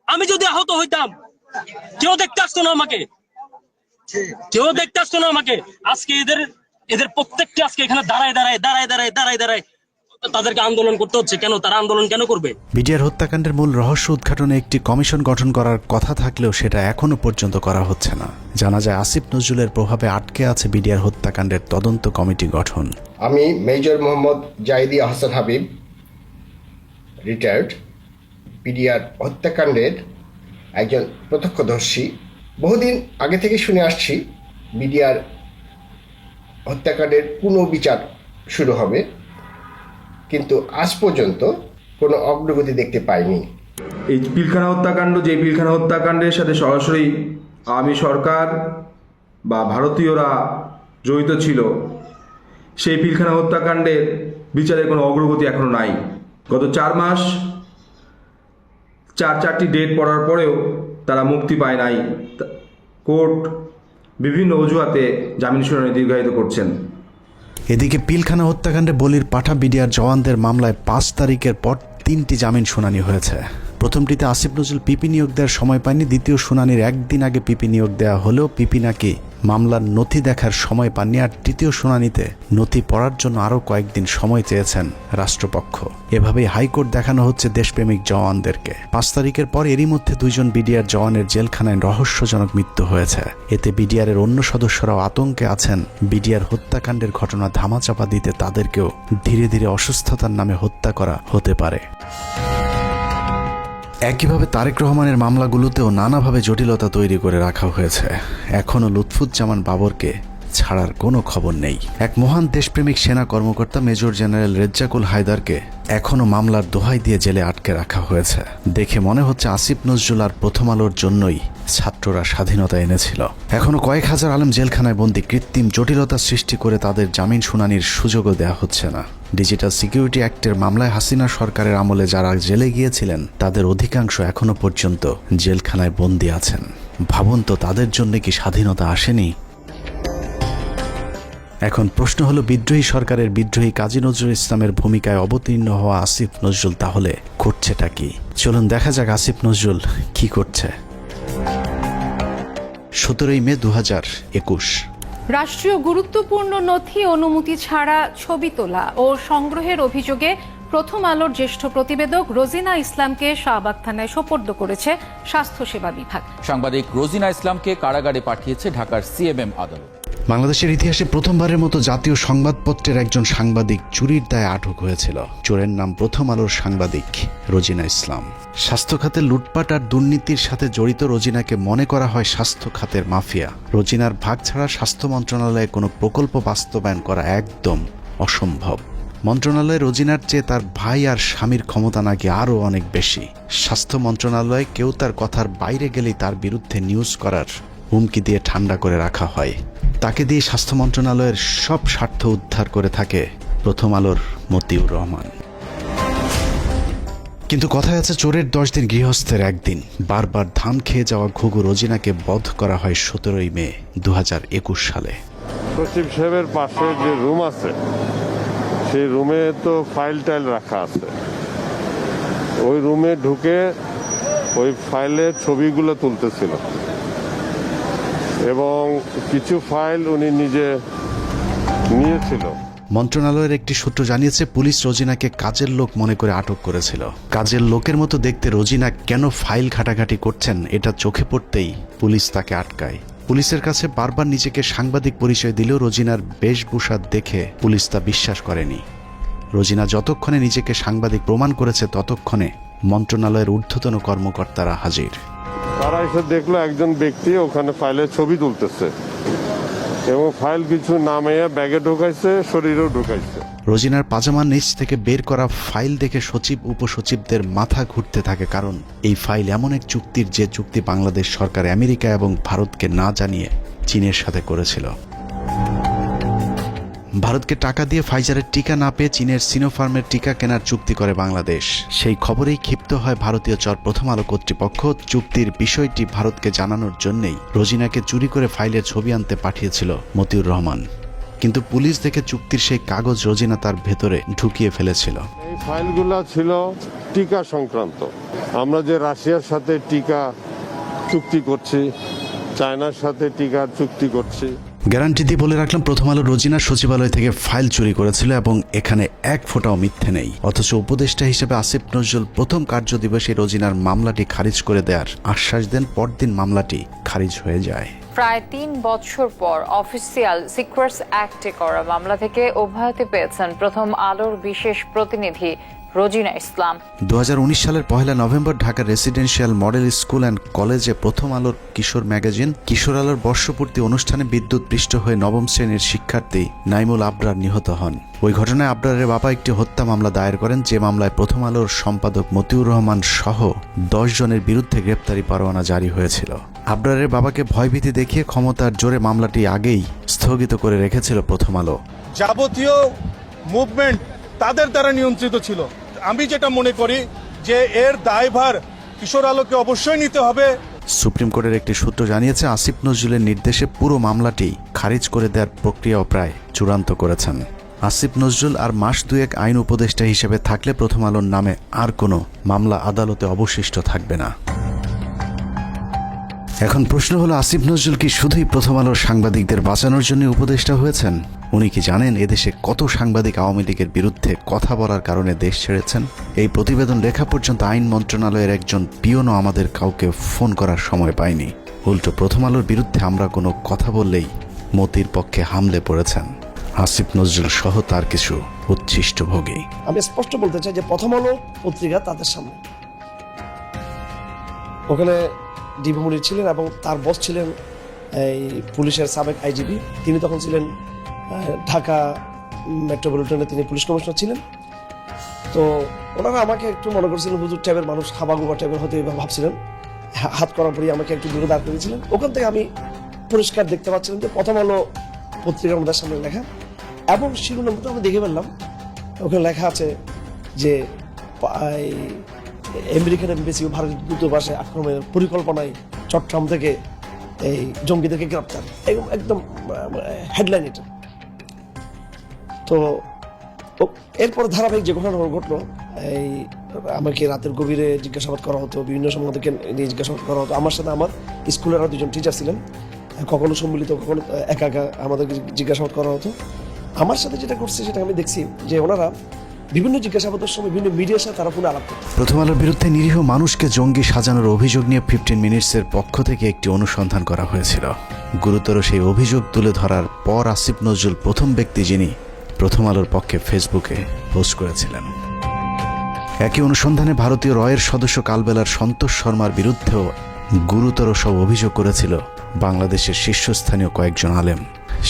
আমি যদি আহত হইতাম, কেউ দেখতে আসতো না আমাকে, কেউ দেখতে আসতো না আমাকে। আজকে এদের প্রত্যেকটি আজকে এখানে দাঁড়ায় তাদেরকে আন্দোলন করতে হচ্ছে। কেন তারা আন্দোলন কেন করবে? বিডিআর হত্যাকাণ্ডের মূল রহস্য উদ্ঘাটনে একটি কমিশন গঠন করার কথা থাকলেও সেটা এখনো পর্যন্ত করা হচ্ছে না। জানা যায় আসিফ নজরুলের প্রভাবে আটকে আছে বিডিআর হত্যাকাণ্ডের তদন্ত কমিটি গঠন। আমি major Mohammad Zahidi Ahsan Habib, retired, BDR হত্যাকাণ্ডের একজন প্রত্যক্ষদর্শী। বহুদিন আগে থেকে শুনে আসছি বিডিআর হত্যাকাণ্ডের পুনর্বিচার শুরু হবে, কিন্তু আজ পর্যন্ত কোনো অগ্রগতি দেখতে পাইনি। এই পিলখানা হত্যাকাণ্ড, যে পিলখানা হত্যাকাণ্ডের সাথে সরাসরি আওয়ামী সরকার বা ভারতীয়রা জড়িত ছিল, সেই পিলখানা হত্যাকাণ্ডের বিচারের কোনো অগ্রগতি এখনো নাই। গত 4 মাস 4টি ডেট পড়ার পরেও তারা মুক্তি পায় নাই। কোর্ট বিভিন্ন অজুহাতে জামিন শুনানি দীর্ঘায়িত করছেন। এদিকে পিলখানা হত্যাকাণ্ডে বলির পাঠা বিডিআর জওয়ানদের মামলায় 5 তারিখের পর 3টি জামিন শুনানি হয়েছে। প্রথমটিতে আসিফ নজরুল পিপি নিয়োগ দেওয়ার সময় পায়নি, দ্বিতীয় শুনানির একদিন আগে পিপি নিয়োগ দেওয়া হলেও পিপি নাকি মামলার নথি দেখার সময় পাননি, আর তৃতীয় শুনানিতে নথি পড়ার জন্য আরও কয়েকদিন সময় চেয়েছেন রাষ্ট্রপক্ষ। এভাবেই হাইকোর্ট দেখানো হচ্ছে দেশপ্রেমিক জওয়ানদেরকে। 5 তারিখের পর এরই মধ্যে 2 জন বিডিআর জওয়ানের জেলখানায় রহস্যজনক মৃত্যু হয়েছে। এতে বিডিআরের অন্য সদস্যরাও আতঙ্কে আছেন বিডিআর হত্যাকাণ্ডের ঘটনা ধামাচাপা দিতে তাদেরকেও ধীরে ধীরে অসুস্থতার নামে হত্যা করা হতে পারে। একইভাবে তারেক রহমানের মামলাগুলোতেও নানাভাবে জটিলতা তৈরি করে রাখা হয়েছে। এখনও লুৎফুজ্জামান বাবরকে ছাড়ার কোনো খবর নেই। এক মহান দেশপ্রেমিক সেনা কর্মকর্তা মেজর জেনারেল রেজ্জাকুল হায়দারকে এখনও মামলার দোহাই দিয়ে জেলে আটকে রাখা হয়েছে। দেখে মনে হচ্ছে আসিফ নজরুল আর প্রথম আলোর জন্যই ছাত্ররা স্বাধীনতা এনেছিল। এখনও কয়েক হাজার আলেম জেলখানায় বন্দী, কৃত্রিম জটিলতা সৃষ্টি করে তাদের জামিন শুনানির সুযোগও দেওয়া হচ্ছে না। ডিজিটাল সিকিউরিটি অ্যাক্টের মামলায় হাসিনা সরকারের আমলে যারা জেলে গিয়েছিলেন তাদের অধিকাংশ এখনো পর্যন্ত জেলখানায় বন্দী আছেন। ভাবুন তো, তাদের জন্য কি স্বাধীনতা আসেনি? এখন প্রশ্ন হলো, বিদ্রোহী সরকারের বিদ্রোহী কাজী নজরুল ইসলামের ভূমিকায় অবতীর্ণ হওয়া আসিফ নজরুল তাহলে করছেটা কি? চলুন দেখা যাক আসিফ নজরুল কি করছে। 17 মে 2021। রাষ্ট্রীয় গুরুত্বপূর্ণ নথি অনুমতি ছাড়া ছবি তোলা ও সংগ্রহের অভিযোগে প্রথম আলোর জ্যেষ্ঠ প্রতিবেদক রোজিনা ইসলামকে শাহবাগ থানায় সোপর্দ করেছে স্বাস্থ্যসেবা বিভাগ। সাংবাদিক রোজিনা ইসলামকে কারাগারে পাঠিয়েছে ঢাকার সিএমএম আদালত। বাংলাদেশের ইতিহাসে প্রথমবারের মতো জাতীয় সংবাদপত্রের একজন সাংবাদিক চুরির দায়ে আটক হয়েছিল। চোরের নাম প্রথম আলোর সাংবাদিক রোজিনা ইসলাম। স্বাস্থ্য খাতের লুটপাট আর দুর্নীতির সাথে জড়িত রোজিনাকে মনে করা হয় স্বাস্থ্য খাতের মাফিয়া। রোজিনার ভাগ ছাড়া স্বাস্থ্য মন্ত্রণালয়ে কোনো প্রকল্প বাস্তবায়ন করা একদম অসম্ভব। মন্ত্রণালয়ে রোজিনার চেয়ে তার ভাই আর স্বামীর ক্ষমতা নাকি আরও অনেক বেশি। স্বাস্থ্য মন্ত্রণালয়ে কেউ তার কথার বাইরে গেলেই তার বিরুদ্ধে নিউজ করার হুমকি দিয়ে ঠান্ডা করে রাখা হয়। তাকে দিয়ে স্বাস্থ্য মন্ত্রণালয়ের সব স্বার্থ উদ্ধার করে থাকে প্রথম আলোর মতিউর রহমান। কিন্তু কথায় আছে, চোরের 10 দিন গৃহস্থের একদিন। বারবার ধান খেয়ে যাওয়া ঘুঘু রোজিনাকে বধ করা হয় 17 মে 2021 সালে। সচিব সাহেবের পাশে যে রুম আছে সেই রুমে তো ফাইল টাইল রাখা আছে। ওই রুমে ঢুকে ওই ফাইলের ছবিগুলো তুলতেছিল এবং কিছু ফাইল উনি নিজে নিয়েছিল। মন্ত্রণালয়ের একটি সূত্র জানিয়েছে, পুলিশ রোজিনাকে কাজের লোক মনে করে আটক করেছিল। কাজের লোকের মতো দেখতে রোজিনা কেন ফাইল ঘাটাঘাটি করছেন এটা চোখে পড়তেই পুলিশ তাকে আটকায়। পুলিশের কাছে বারবার নিজেকে সাংবাদিক পরিচয় দিলেও রোজিনার বেশভূষা দেখে পুলিশ তা বিশ্বাস করেনি। রোজিনা যতক্ষণে নিজেকে সাংবাদিক প্রমাণ করেছে ততক্ষণে মন্ত্রণালয়ের ঊর্ধ্বতন কর্মকর্তারা হাজির। তারা এসে দেখলো একজন ব্যক্তি ওখানে ফাইলের ছবি তুলতেছে এবং ফাইল কিছু নামিয়ে ব্যাগে ঢুকাইছে, শরীরেও ঢুকাইছে। রোজিনার পাজামার নিচ থেকে বের করা ফাইল দেখে সচিব উপসচিবদের মাথা ঘুরতে থাকে, কারণ এই ফাইল এমন এক চুক্তির যে চুক্তি বাংলাদেশ সরকার আমেরিকা এবং ভারতকে না জানিয়ে চীনের সাথে করেছিল। ভারতকে টাকা দিয়ে ফাইজারের টিকা না পেয়ে চীনের সিনোফার্মের টিকা কেনার চুক্তি করে বাংলাদেশ। সেই খবরেই ক্ষিপ্ত হয় ভারতীয় চর প্রথম আলো কর্তৃপক্ষ। চুক্তির বিষয়টি ভারতকে জানানোর জন্যই রোজিনাকে চুরি করে ফাইলের ছবি আনতে পাঠিয়েছিল মতিউর রহমান। কিন্তু পুলিশ দেখে চুক্তির সেই কাগজ রোজিনা তার ভেতরে ঢুকিয়ে ফেলেছিল। এই ফাইলগুলো ছিল টিকা সংক্রান্ত। আমরা যে রাশিয়ার সাথে টিকা চুক্তি করছি, চায়নার সাথে টিকার চুক্তি করছি। গ্যারান্টি দিয়ে বলে রাখলাম, প্রথম আলো রোজিনা সচিবালয় থেকে ফাইল চুরি করেছিল এবং এখানে এক ফোঁটাও মিথ্যে নেই। অথচ উপদেষ্টা হিসেবে আসিফ নজরুল প্রথম কার্যদিবসে রোজিনার মামলাটি খারিজ করে দেওয়ার আশ্বাস দেন। পরদিন মামলাটি খারিজ হয়ে যায়। প্রায় 3 বছর পর অফিসিয়াল সিক্রেটস অ্যাক্টে করা মামলা থেকে অব্যাহতি পেয়েছেন প্রথম আলোর বিশেষ প্রতিনিধি রোজিনা ইসলাম। 2019 সালের 1 নভেম্বর ঢাকার রেসিডেন্সিয়াল মডেল স্কুল অ্যান্ড কলেজে প্রথম আলোর কিশোর ম্যাগাজিন কিশোর আলোর বর্ষপূর্তি অনুষ্ঠানে বিদ্যুৎপৃষ্ট হয়ে 9ম শ্রেণীর শিক্ষার্থী নাইমুল আবরার নিহত হন। ওই ঘটনায় আবরারের বাবা একটি হত্যা মামলা দায়ের করেন, যে মামলায় প্রথম আলোর সম্পাদক মতিউর রহমান সহ 10 জনের বিরুদ্ধে গ্রেপ্তারি পরোয়ানা জারি হয়েছিল। আবরারের বাবাকে ভয়ভীতি দেখিয়ে ক্ষমতার জোরে মামলাটি আগেই স্থগিত করে রেখেছিল প্রথম আলো। যাবতীয় মুভমেন্ট তাদের দ্বারা নিয়ন্ত্রিত ছিল। আমি যেটা মনে করি যে এর দায়ভার কিশোর আলোকে অবশ্যই নিতে হবে। সুপ্রিম কোর্টের একটি সূত্র জানিয়েছে, আসিফ নজরুলের নির্দেশে পুরো মামলাটি খারিজ করে দেওয়ার প্রক্রিয়াও প্রায় চূড়ান্ত করেছেন। আসিফ নজরুল আর মাস দুয়েক আইন উপদেষ্টা হিসেবে থাকলে প্রথম আলোর নামে আর কোনো মামলা আদালতে অবশিষ্ট থাকবে না। এখন প্রশ্ন হলো, আসিফ নজরুল কি শুধুই প্রথম আলোর সাংবাদিকদের বাঁচানোর জন্য উপদেষ্টা হয়েছেন? উনি কি জানেন এদেশে কত সাংবাদিক আওয়ামী লীগের বিরুদ্ধে কথা বলার কারণে দেশ ছেড়েছেন? এই প্রতিবেদন লেখা পর্যন্ত আইন মন্ত্রণালয়ের একজন পিয়নও আমাদের কাউকে ফোন করার সময় পায়নি। উল্টো প্রথম আলোর বিরুদ্ধে আমরা কোনো কথা বললেই মতির পক্ষে হামলে পড়েছেন আসিফ নজরুল সহ তার কিছু উচ্ছিষ্টভোগী। আমি স্পষ্ট বলতে চাই যে প্রথম আলো পত্রিকা তাদের সামনে, ওখানে ডিবি মুনির ছিলেন এবং তার বস ছিলেন এই পুলিশের সাবেক আইজিপি, তিনি তখন ছিলেন ঢাকা মেট্রোপলিটনে, তিনি পুলিশ কমিশনার ছিলেন। তো ওনারা আমাকে একটু মনে করছিলেন হুজুর টাইপের মানুষ, হাবাগুবা টাইপের হতে ভাবছিলেন, হাত করার পরই আমাকে একটু দূরে দাঁড় করেছিলেন। ওখান থেকে আমি পরিষ্কার দেখতে পাচ্ছিলাম যে প্রথম আলো পত্রিকার আমাদের সামনে লেখা, এবং শিরোনামটা আমি দেখে ফেললাম, ওখানে লেখা আছে যে আমেরিকান এমবেসি ও ভারতীয় দূতাবাসে আক্রমণের পরিকল্পনায় চট্টগ্রাম থেকে এই জঙ্গিদেরকে গ্রেপ্তার, একদম হেডলাইন এটা। তো এরপর ধারাবাহিক যে ঘটনা ঘটলো, এই আমাকে রাতের গভীরে জিজ্ঞাসাবাদ করা হতো, বিভিন্ন সময় আমাদেরকে নিয়ে জিজ্ঞাসাবাদ করা হতো। আমার সাথে আমার স্কুলের আরও দুজন টিচার ছিলেন, কখনো সম্মিলিত কখনো একা একা আমাদেরকে জিজ্ঞাসাবাদ করা হতো। আমার সাথে যেটা করছে সেটা আমি দেখছি যে ওনারা বিভিন্ন জিজ্ঞাসাবাদের সময় বিভিন্ন মিডিয়ার সাথে তারা ফোনে আলাপ করত। প্রথম আলোর বিরুদ্ধে নিরীহ মানুষকে জঙ্গি সাজানোর অভিযোগ নিয়ে 15 মিনিটসের পক্ষ থেকে একটি অনুসন্ধান করা হয়েছিল। গুরুতর সেই অভিযোগ তুলে ধরার পর আসিফ নজরুল প্রথম ব্যক্তি যিনি প্রথম আলোর পক্ষে ফেসবুকে পোস্ট করেছিলেন। একই অনুসন্ধানে ভারতীয় রয়ের সদস্য কালবেলার সন্তোষ শর্মার বিরুদ্ধেও গুরুতর সব অভিযোগ করেছিল বাংলাদেশের শীর্ষস্থানীয় কয়েকজন আলেম।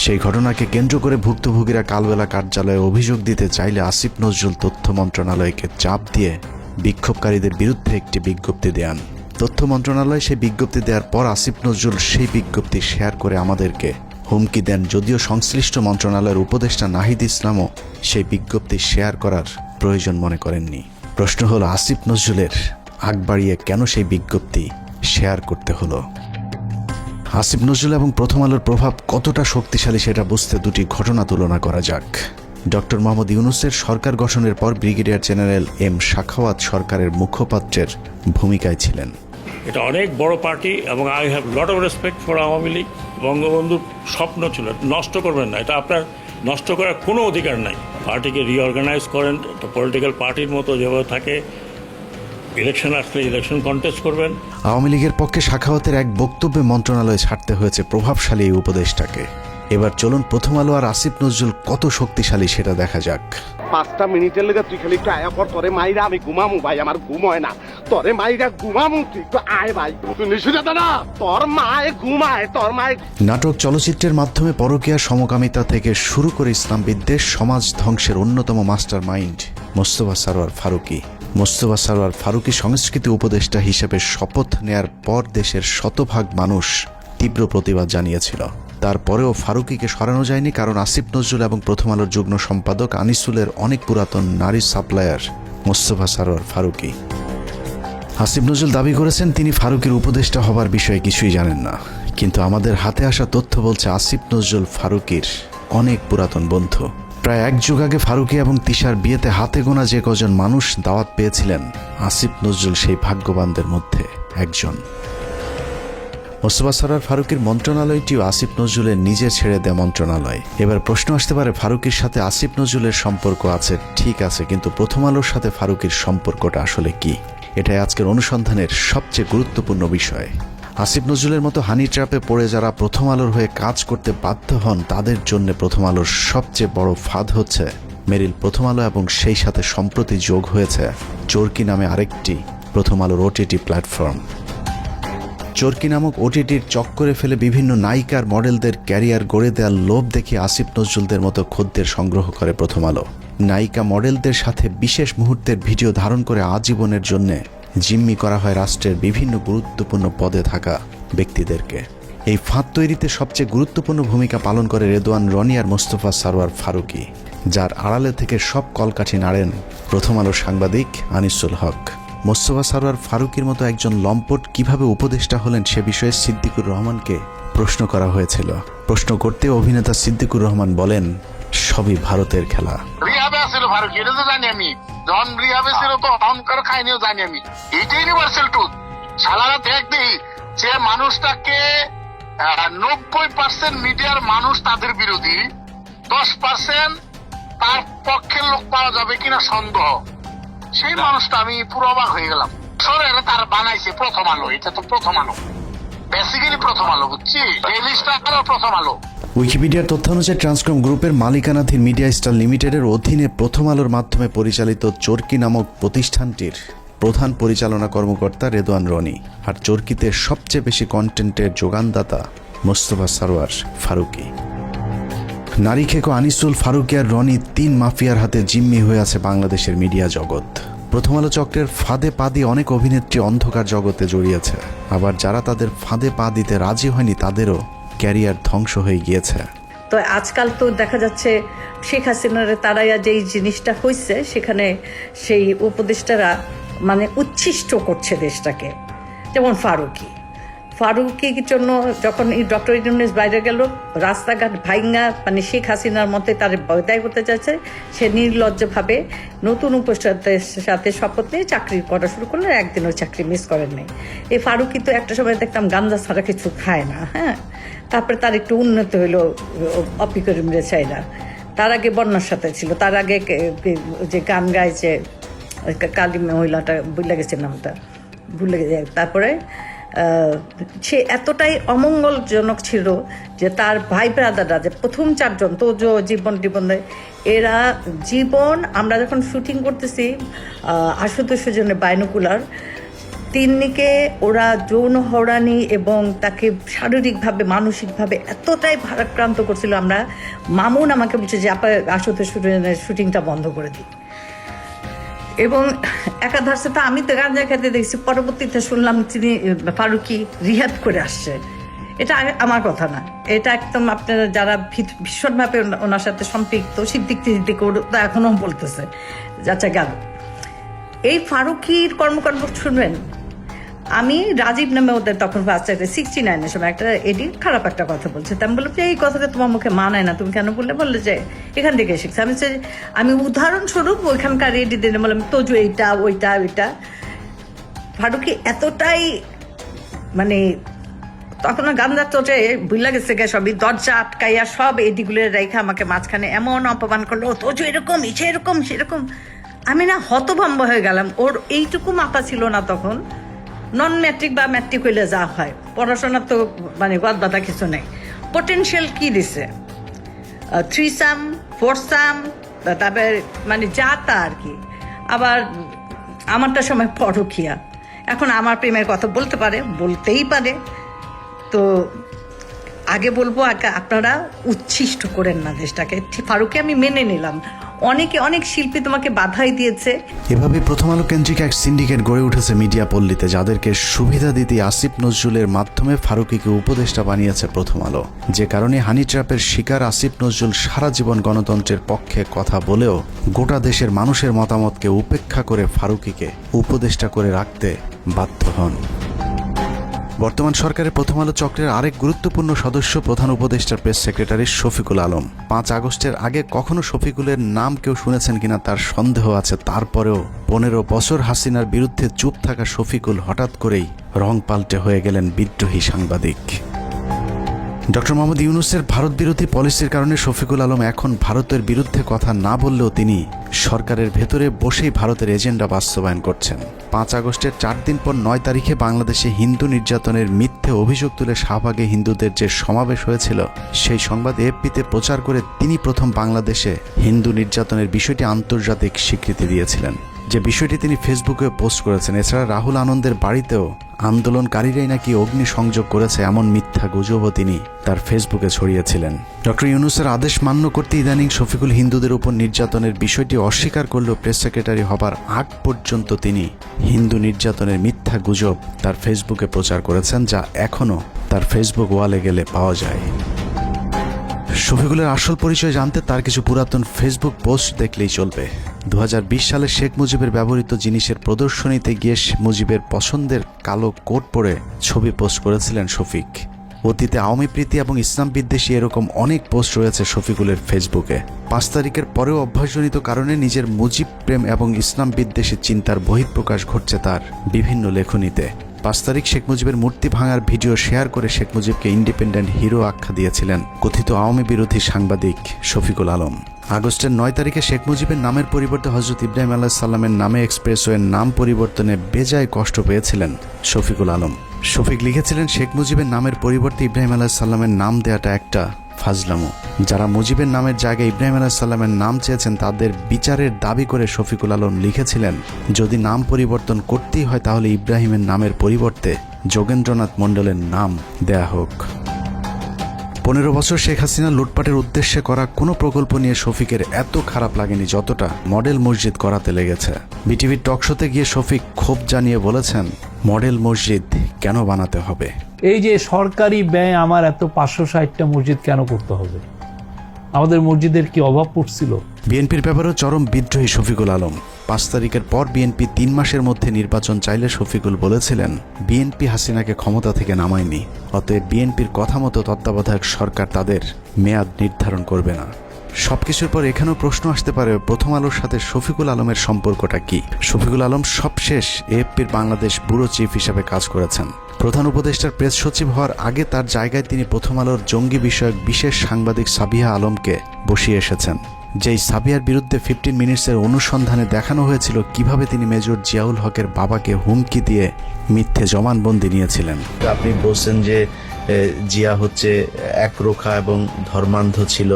সেই ঘটনাকে কেন্দ্র করে ভুক্তভোগীরা কালবেলা কার্যালয়ে অভিযোগ দিতে চাইলে আসিফ নজরুল তথ্য মন্ত্রণালয়কে চাপ দিয়ে বিক্ষোভকারীদের বিরুদ্ধে একটি বিজ্ঞপ্তি দেন। তথ্য মন্ত্রণালয় সেই বিজ্ঞপ্তি দেওয়ার পর আসিফ নজরুল সেই বিজ্ঞপ্তি শেয়ার করে আমাদেরকে হুমকি দেন, যদিও সংশ্লিষ্ট মন্ত্রণালয়ের উপদেষ্টা নাহিদ ইসলামও সেই বিজ্ঞপ্তি শেয়ার করার প্রয়োজন মনে করেননি। প্রশ্ন হলো, আসিফ নজরুলের আগ বাড়িয়ে কেন সেই বিজ্ঞপ্তি শেয়ার করতে হলো? আসিফ নজরুল এবং প্রথম আলোর প্রভাব কতটা শক্তিশালী সেটা বুঝতে দুটি ঘটনা তুলনা করা যাক। ডক্টর মোহাম্মদ ইউনূসের সরকার গঠনের পর ব্রিগেডিয়ার জেনারেল এম শাখাওয়াত সরকারের মুখপাত্রের ভূমিকায় ছিলেন। এটা অনেক বড় পার্টি এবং I have lot of respect for Awami League. বঙ্গবন্ধুর স্বপ্ন ছিল নষ্ট করবেন না, এটা আপনার নষ্ট করার কোনো অধিকার নাই। পার্টিকে রিঅর্গানাইজ করেন, একটা পলিটিক্যাল পার্টির মতো যেভাবে থাকে, ইলেকশন আসলে ইলেকশন কন্টেস্ট করবেন। আওয়ামী লীগের পক্ষে শাখাওয়াতের এক বক্তব্যে মন্ত্রণালয়ে ছাড়তে হয়েছে প্রভাবশালী এই উপদেষ্টাকে। এবার চলুন প্রথম আলো আর আসিফ নজরুল কত শক্তিশালী সেটা দেখা যাক। 5টা মিনিটের লেগে তুই খালি একটু আয়া পর, তোরে মাইরা আমি ঘুমামু ভাই, আমার ঘুম হয় না, তোরে মাইরা ঘুমামু, তুই একটু আয় ভাই, তুই নিশুদা দাদা, তোর মায়ে ঘুমায়, তোর মায়ে। নাটক চলচ্চিত্রের মাধ্যমে পরকীয়া সমকামিতা থেকে শুরু করে ইসলাম বিদ্বেষ, সমাজ ধ্বংসের অন্যতম মাস্টার মাইন্ড মোস্তফা সরোয়ার ফারুকী। মোস্তফা সরোয়ার ফারুকী সংস্কৃতি উপদেষ্টা হিসেবে শপথ নেয়ার পর দেশের শতভাগ মানুষ তীব্র প্রতিবাদ জানিয়েছিল। তারপরেও ফারুকীকে সরানো যায়নি, কারণ আসিফ নজরুল এবং প্রথম আলোর যুগ্ম সম্পাদক আনিসুলের অনেক পুরাতন নারী সাপ্লায়ার মোস্তফা সরোয়ার ফারুকী। আসিফ নজরুল দাবি করেছেন তিনি ফারুকীর উপদেষ্টা হবার বিষয়ে কিছুই জানেন না, কিন্তু আমাদের হাতে আসা তথ্য বলছে আসিফ নজরুল ফারুকীর অনেক পুরাতন বন্ধু। প্রায় এক যুগ আগে ফারুকী এবং তিশার বিয়েতে হাতে গোনা যে কজন মানুষ দাওয়াত পেয়েছিলেন, আসিফ নজরুল সেই ভাগ্যবানদের মধ্যে একজন। মোস্তফা সরোয়ার ফারুকীর মন্ত্রণালয়টিও আসিফ নজরুলের নিজে ছেড়ে দেয়া মন্ত্রণালয়। এবার প্রশ্ন আসতে পারে, ফারুকীর সাথে আসিফ নজরুলের সম্পর্ক আছে ঠিক আছে, কিন্তু প্রথম আলোর সাথে ফারুকীর সম্পর্কটা আসলে কি? এটাই আজকের অনুসন্ধানের সবচেয়ে গুরুত্বপূর্ণ বিষয়। আসিফ নজরুলের মতো হানি ট্র্যাপে পড়ে যারা প্রথম আলোর হয়ে কাজ করতে বাধ্য হন, তাদের জন্য প্রথম আলোর সবচেয়ে বড় ফাঁদ হচ্ছে মেরিল প্রথম আলো, এবং সেই সাথে সম্প্রতি যোগ হয়েছে চরকি নামে আরেকটি প্রথম আলোর ওটিটি প্ল্যাটফর্ম। চরকি নামক ওটিটির চক্করে ফেলে বিভিন্ন নায়িকার মডেলদের ক্যারিয়ার গড়ে দেওয়ার লোভ দেখিয়ে আসিফ নজরুলদের মতো খদ্দের সংগ্রহ করে প্রথম আলো। নায়িকা মডেলদের সাথে বিশেষ মুহূর্তের ভিডিও ধারণ করে আজীবনের জন্যে জিম্মি করা হয় রাষ্ট্রের বিভিন্ন গুরুত্বপূর্ণ পদে থাকা ব্যক্তিদেরকে। এই ফাঁদ তৈরিতে সবচেয়ে গুরুত্বপূর্ণ ভূমিকা পালন করে রেদওয়ান রনি আর মোস্তফা সরোয়ার ফারুকী, যার আড়ালে থেকে সব কলকাঠি নাড়েন প্রথম আলোর সাংবাদিক আনিসুল হক। মোস্তফা সরোয়ার ফারুকীর মতো একজন লম্পট কিভাবে উপদেষ্টা হলেন সে বিষয়ে সিদ্দিকুর রহমানকে প্রশ্ন করা হয়েছিল। প্রশ্ন করতে অভিনেতা সিদ্দিকুর রহমান বলেন, সবই ভারতের খেলা। রিহাবে আছিল ফারুকি, এটা তো জানি আমি। যখন রিহাবে ছিল তো অহংকার খাইনিও জানি আমি। এইটা ইউনিভার্সাল ট্রুথ। সালারা দেখবি যে মানুষটাকে 90% মিডিয়ার মানুষ তাদের বিরোধী, 10% তার পক্ষের লোক পাওয়া যাবে কিনা সন্দেহ। সেই মানুষটা আমি পুরো অবাক হয়ে গেলাম। সরে তার বানাইছে প্রথম আলো, এটা তো প্রথম আলো, বেসিক্যালি প্রথম আলো, বুঝছি? ডেইলি স্টার প্রথম আলো। উইকিপিডিয়ার তথ্য অনুযায়ী ট্রান্সকম গ্রুপের মালিকানাধীন মিডিয়া স্টার লিমিটেডের অধীনে প্রথম আলোর মাধ্যমে পরিচালিত চরকি নামক প্রতিষ্ঠানটির প্রধান পরিচালনা কর্মকর্তা রেদওয়ান রনি, আর চরকিতে সবচেয়ে বেশি কন্টেন্টের যোগানদাতা মোস্তফা সরওয়ার ফারুকী। নারী খেকো আনিসুল, ফারুকী আর রনি 3 মাফিয়ার হাতে জিম্মি হয়ে আছে বাংলাদেশের মিডিয়া জগৎ। প্রথম আলো চক্রের ফাঁদে পা দিয়ে অনেক অভিনেত্রী অন্ধকার জগতে জড়িয়েছে, আবার যারা তাদের ফাঁদে পা দিতে রাজি হয়নি তাদেরও ক্যারিয়ার ধ্বংস হয়ে গিয়েছে। তো আজকাল তো দেখা যাচ্ছে শেখ হাসিনার তারাইয়া যেই জিনিসটা হয়েছে, সেখানে সেই উপদেষ্টারা মানে উচ্ছিষ্ট করছে দেশটাকে। যেমন ফারুকির জন্য যখন এই ডক্টর ইউনূস বাইরে গেল, রাস্তাঘাট ভাইঙ্গা মানে শেখ হাসিনার মতে তার বদায় করতে চাইছে, সে নির্লজ্জভাবে নতুন উপদেষ্টাদের সাথে শপথ নিয়ে চাকরি করা শুরু করলে একদিনও চাকরি মিস করেন নাই। এই ফারুকি তো একটা সময় দেখতাম গাঞ্জা ছাড়া কিছু খায় না, হ্যাঁ। তারপরে তার একটু উন্নত হইলো অপিকরিম রেছাইরা, তার আগে বন্যার সাথে ছিল, তার আগে যে গান গাইছে কালী মহিলাটা ভুলে গেছে নামটা, ভুলে গেছে। তারপরে সে এতটাই অমঙ্গলজনক ছিল যে তার ভাই ব্রাদাররা যে প্রথম 4 জন তো জীবন এরা জীবন, আমরা যখন শুটিং করতেছি আশুতোষ জন্য বাইনোকুলার, তিন্নিকে ওরা যৌন হয়রানি এবং তাকে শারীরিকভাবে মানসিকভাবে এতটাই ভারাক্রান্ত করছিল। আমরা মামুন আমাকে বলছে যে আপনার আশুতোষ শুটিংটা বন্ধ করে দিই। এবং একাধারে তো আমি তো গাঁজা খেতে দেখছি, পরবর্তীতে শুনলাম তিনি ফারুকী রিহাব করে আসছে। এটা আমার কথা না, এটা একদম আপনারা যারা ভীষণভাবে ওনার সাথে সম্পৃক্ত সিদ্দিক ওরা এখনো বলতেছে যাচ্ছা গেল। এই ফারুকীর কর্মকাণ্ড শুনবেন। আমি রাজীব নামে ওদের তখন 69-এর সময় একটা এডিট খারাপ একটা কথা বলছে, আমি বললাম যে এই কথাটা তোমার মুখে মানায় না, তুমি কেন বললে যে এখান থেকে শিখছে। আমি উদাহরণস্বরূপ ওইখানকার এডিট দিয়ে বললাম তোজু এইটা ওইটা ওইটা। ফারুকী এতটাই মানে তখন গান্ধা চোটে ভুলে গেছে গে, সবই দরজা আটকাইয়া সব এডিগুলো রেখে আমাকে মাঝখানে এমন অপমান করলো, তোজু এরকম সেরকম সেরকম। আমি না হতভম্ব হয়ে গেলাম। ওর এইটুকু মাথা ছিল না তখন, নন ম্যাট্রিক বা ম্যাট্রিক হইলে যা হয়, পড়াশোনার তো মানে গদ বাধা কিছু নেই। পোটেনশিয়াল কি দিছে, 3 সাম 4 সাম, তারপরে মানে যা তা আর কি। আবার আমারটা সময় পরকিয়া, এখন আমার প্রেমের কথা বলতে পারে, বলতেই পারে। তো আগে বলবো আপনারা উচ্ছিষ্ট করেন না দেশটাকে। ফারুকী আমি মেনে নিলাম, অনেক শিল্পী তোমাকে বাধাই দিয়েছে। এভাবে প্রথম আলো কেন্দ্রিক এক সিন্ডিকেট গড়ে উঠেছে মিডিয়া পল্লীতে, যাদেরকে সুবিধা দিতে আসিফ নজরুলের মাধ্যমে ফারুকীকে উপদেষ্টা বানিয়েছে প্রথম আলো। যে কারণে হানি ট্র্যাপের শিকার আসিফ নজরুল সারা জীবন গণতন্ত্রের পক্ষে কথা বলেও গোটা দেশের মানুষের মতামতকে উপেক্ষা করে ফারুকীকে উপদেষ্টা করে রাখতে বাধ্য হন। বর্তমান সরকারের প্রথম আলো চক্রের আরেক গুরুত্বপূর্ণ সদস্য প্রধান উপদেষ্টার প্রেস সেক্রেটারি শফিকুল আলম। 5 আগস্টের আগে কখনো শফিকুলের নাম কেউ শুনেছেন কিনা তার সন্দেহ আছে। তারপরেও 15 বছর হাসিনার বিরুদ্ধে চুপ থাকা শফিকুল হঠাৎ করেই রং পাল্টে হয়ে গেলেন বিদ্রোহী সাংবাদিক। ডক্টর মোহাম্মদ ইউনূসের ভারত বিরোধী পলিসির কারণে শফিকুল আলম এখন ভারতের বিরুদ্ধে কথা না বললেও তিনি সরকারের ভেতরে বসেই ভারতের এজেন্ডা বাস্তবায়ন করছেন। 5 আগস্টের 4 দিন পর 9 তারিখে বাংলাদেশে হিন্দু নির্যাতনের মিথ্যে অভিযোগ তুলে শাহবাগে হিন্দুদের যে সমাবেশ হয়েছিল, সেই সংবাদ এএফপিতে প্রচার করে তিনি প্রথম বাংলাদেশে হিন্দু নির্যাতনের বিষয়টি আন্তর্জাতিক স্বীকৃতি দিয়েছিলেন, যে বিষয়টি তিনি ফেসবুকে পোস্ট করেছেন। এছাড়া রাহুল আনন্দের বাড়িতেও আন্দোলনকারীরাই নাকি অগ্নি সংযোগ করেছে এমন মিথ্যা গুজবও তিনি তার ফেসবুকে ছড়িয়েছিলেন। ডক্টর ইউনূসের আদেশ মান্য করতে ইদানিং শফিকুল হিন্দুদের উপর নির্যাতনের বিষয়টি অস্বীকার করলেও প্রেস সেক্রেটারি হবার আগ পর্যন্ত তিনি হিন্দু নির্যাতনের মিথ্যা গুজব তার ফেসবুকে প্রচার করেছেন, যা এখনও তার ফেসবুক ওয়ালে গেলে পাওয়া যায়। শফিকুলের আসল পরিচয় জানতে তার কিছু পুরাতন ফেসবুক পোস্ট দেখলেই চলবে। 2020 সালে শেখ মুজিবের ব্যবহৃত জিনিসের প্রদর্শনীতে গিয়ে মুজিবের পছন্দের কালো কোট পরে ছবি পোস্ট করেছিলেন শফিক। অতীতে আওয়ামী প্রীতি এবং ইসলাম বিদ্বেষী এরকম অনেক পোস্ট রয়েছে শফিকুলের ফেসবুকে। 5 তারিখের পরেও অভ্যাসজনিত কারণে নিজের মুজিব প্রেম এবং ইসলাম বিদ্বেষী চিন্তার বহিঃপ্রকাশ ঘটছে তার বিভিন্ন লেখনীতে। 5 তারিখ শেখ মুজিবের মূর্তি ভাঙার ভিডিও শেয়ার করে শেখ মুজিবকে ইন্ডিপেন্ডেন্ট হিরো আখ্যা দিয়েছিলেন কথিত আওয়ামী বিরোধী সাংবাদিক শফিকুল আলম। আগস্টের 9 তারিখে শেখ মুজিবের নামের পরিবর্তে হযরত ইব্রাহিম আলাইহিস সালামের নামে এক্সপ্রেসওয়ের নাম পরিবর্তনে বেজায় কষ্ট পেয়েছিলেন শফিকুল আলম। শফিক লিখেছিলেন, শেখ মুজিবের নামের পরিবর্তে ইব্রাহিম আলাইহিস সালামের নাম দেওয়াটা একটা ফাজলামো। যারা মুজিবের নামের জায়গায় ইব্রাহিম আলাইহিস সালামের নাম চেয়েছেন তাদের বিচারের দাবি করে শফিকুল আলম লিখেছিলেন, যদি নাম পরিবর্তন করতেই হয় তাহলে ইব্রাহিমের নামের পরিবর্তে যোগেন্দ্রনাথ মণ্ডলের নাম দেয়া হোক। 15 বছর শেখ হাসিনা লুটপাটের উদ্দেশ্যে করা কোনো প্রকল্প নিয়ে শফিকের এত খারাপ লাগেনি যতটা মডেল মসজিদ করাতে লেগেছে। বিটিভির টকশোতে গিয়ে শফিক ক্ষোভ জানিয়ে বলেছেন, মডেল মসজিদ কেন বানাতে হবে? এই যে সরকারি ব্যয় আমার এত 560টা মসজিদ কেন করতে হবে? আমাদের মসজিদের কি অভাব পড়ছিল? বিএনপির ব্যাপারেও চরম বিদ্রোহী শফিকুল আলম। 5 তারিখের পর বিএনপি 3 মাসের মধ্যে নির্বাচন চাইলে শফিকুল বলেছিলেন, বিএনপি হাসিনাকে ক্ষমতা থেকে নামায়নি, অতএব বিএনপির কথা মতো তত্ত্বাবধায়ক সরকার তাদের মেয়াদ নির্ধারণ করবে না। সবকিছুর পর এখানেও প্রশ্ন আসতে পারে, প্রথম আলোর সাথে শফিকুল আলমের সম্পর্কটা কি? শফিকুল আলম সবশেষ এএফপির বাংলাদেশ ব্যুরো চিফ হিসাবে কাজ করেছেন। প্রধান উপদেষ্টার প্রেস সচিব হওয়ার আগে তার জায়গায় তিনি প্রথম আলোর জঙ্গি বিষয়ক বিশেষ সাংবাদিক সাবিহা আলমকে বসিয়ে এসেছেন। যেই সাবিয়ার বিরুদ্ধে 15 মিনিটসের অনুসন্ধানে দেখানো হয়েছিল কিভাবে তিনি মেজর জিয়াউল হকের বাবাকে হুমকি দিয়ে মিথ্যে জবানবন্দি নিয়েছিলেন। আপনি বলছেন যে জিয়া হচ্ছে একরোখা এবং ধর্মান্ধ ছিল,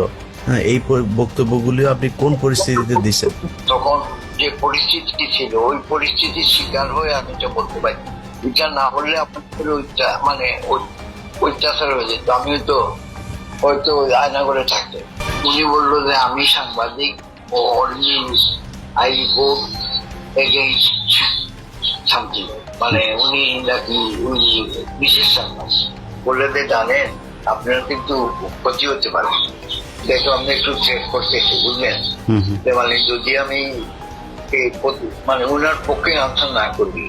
এই বক্তব্যগুলিও আপনি কোন পরিস্থিতিতে দিচ্ছেন? তখন যে পরিস্থিতি ছিল ওই পরিস্থিতির শিকার হয়ে আমি এটা বলতে পারি। এটা না হলে আপনার মানে অত্যাচার হয়ে যেত, আমিও তো হয়তো আয়না করে থাকতে। উনি বললো যে আমি সাংবাদিক ও news I report against something, মানে উনি নাকি উনি বিশেষ সাংবাদিক বললে যে জানেন আপনারা কিন্তু ক্ষতি হতে পারে। দেখো আমি একটু চেক করতেছি, বুঝলেন? মানে যদি আমি মানে ওনার পক্ষে আনসার না করি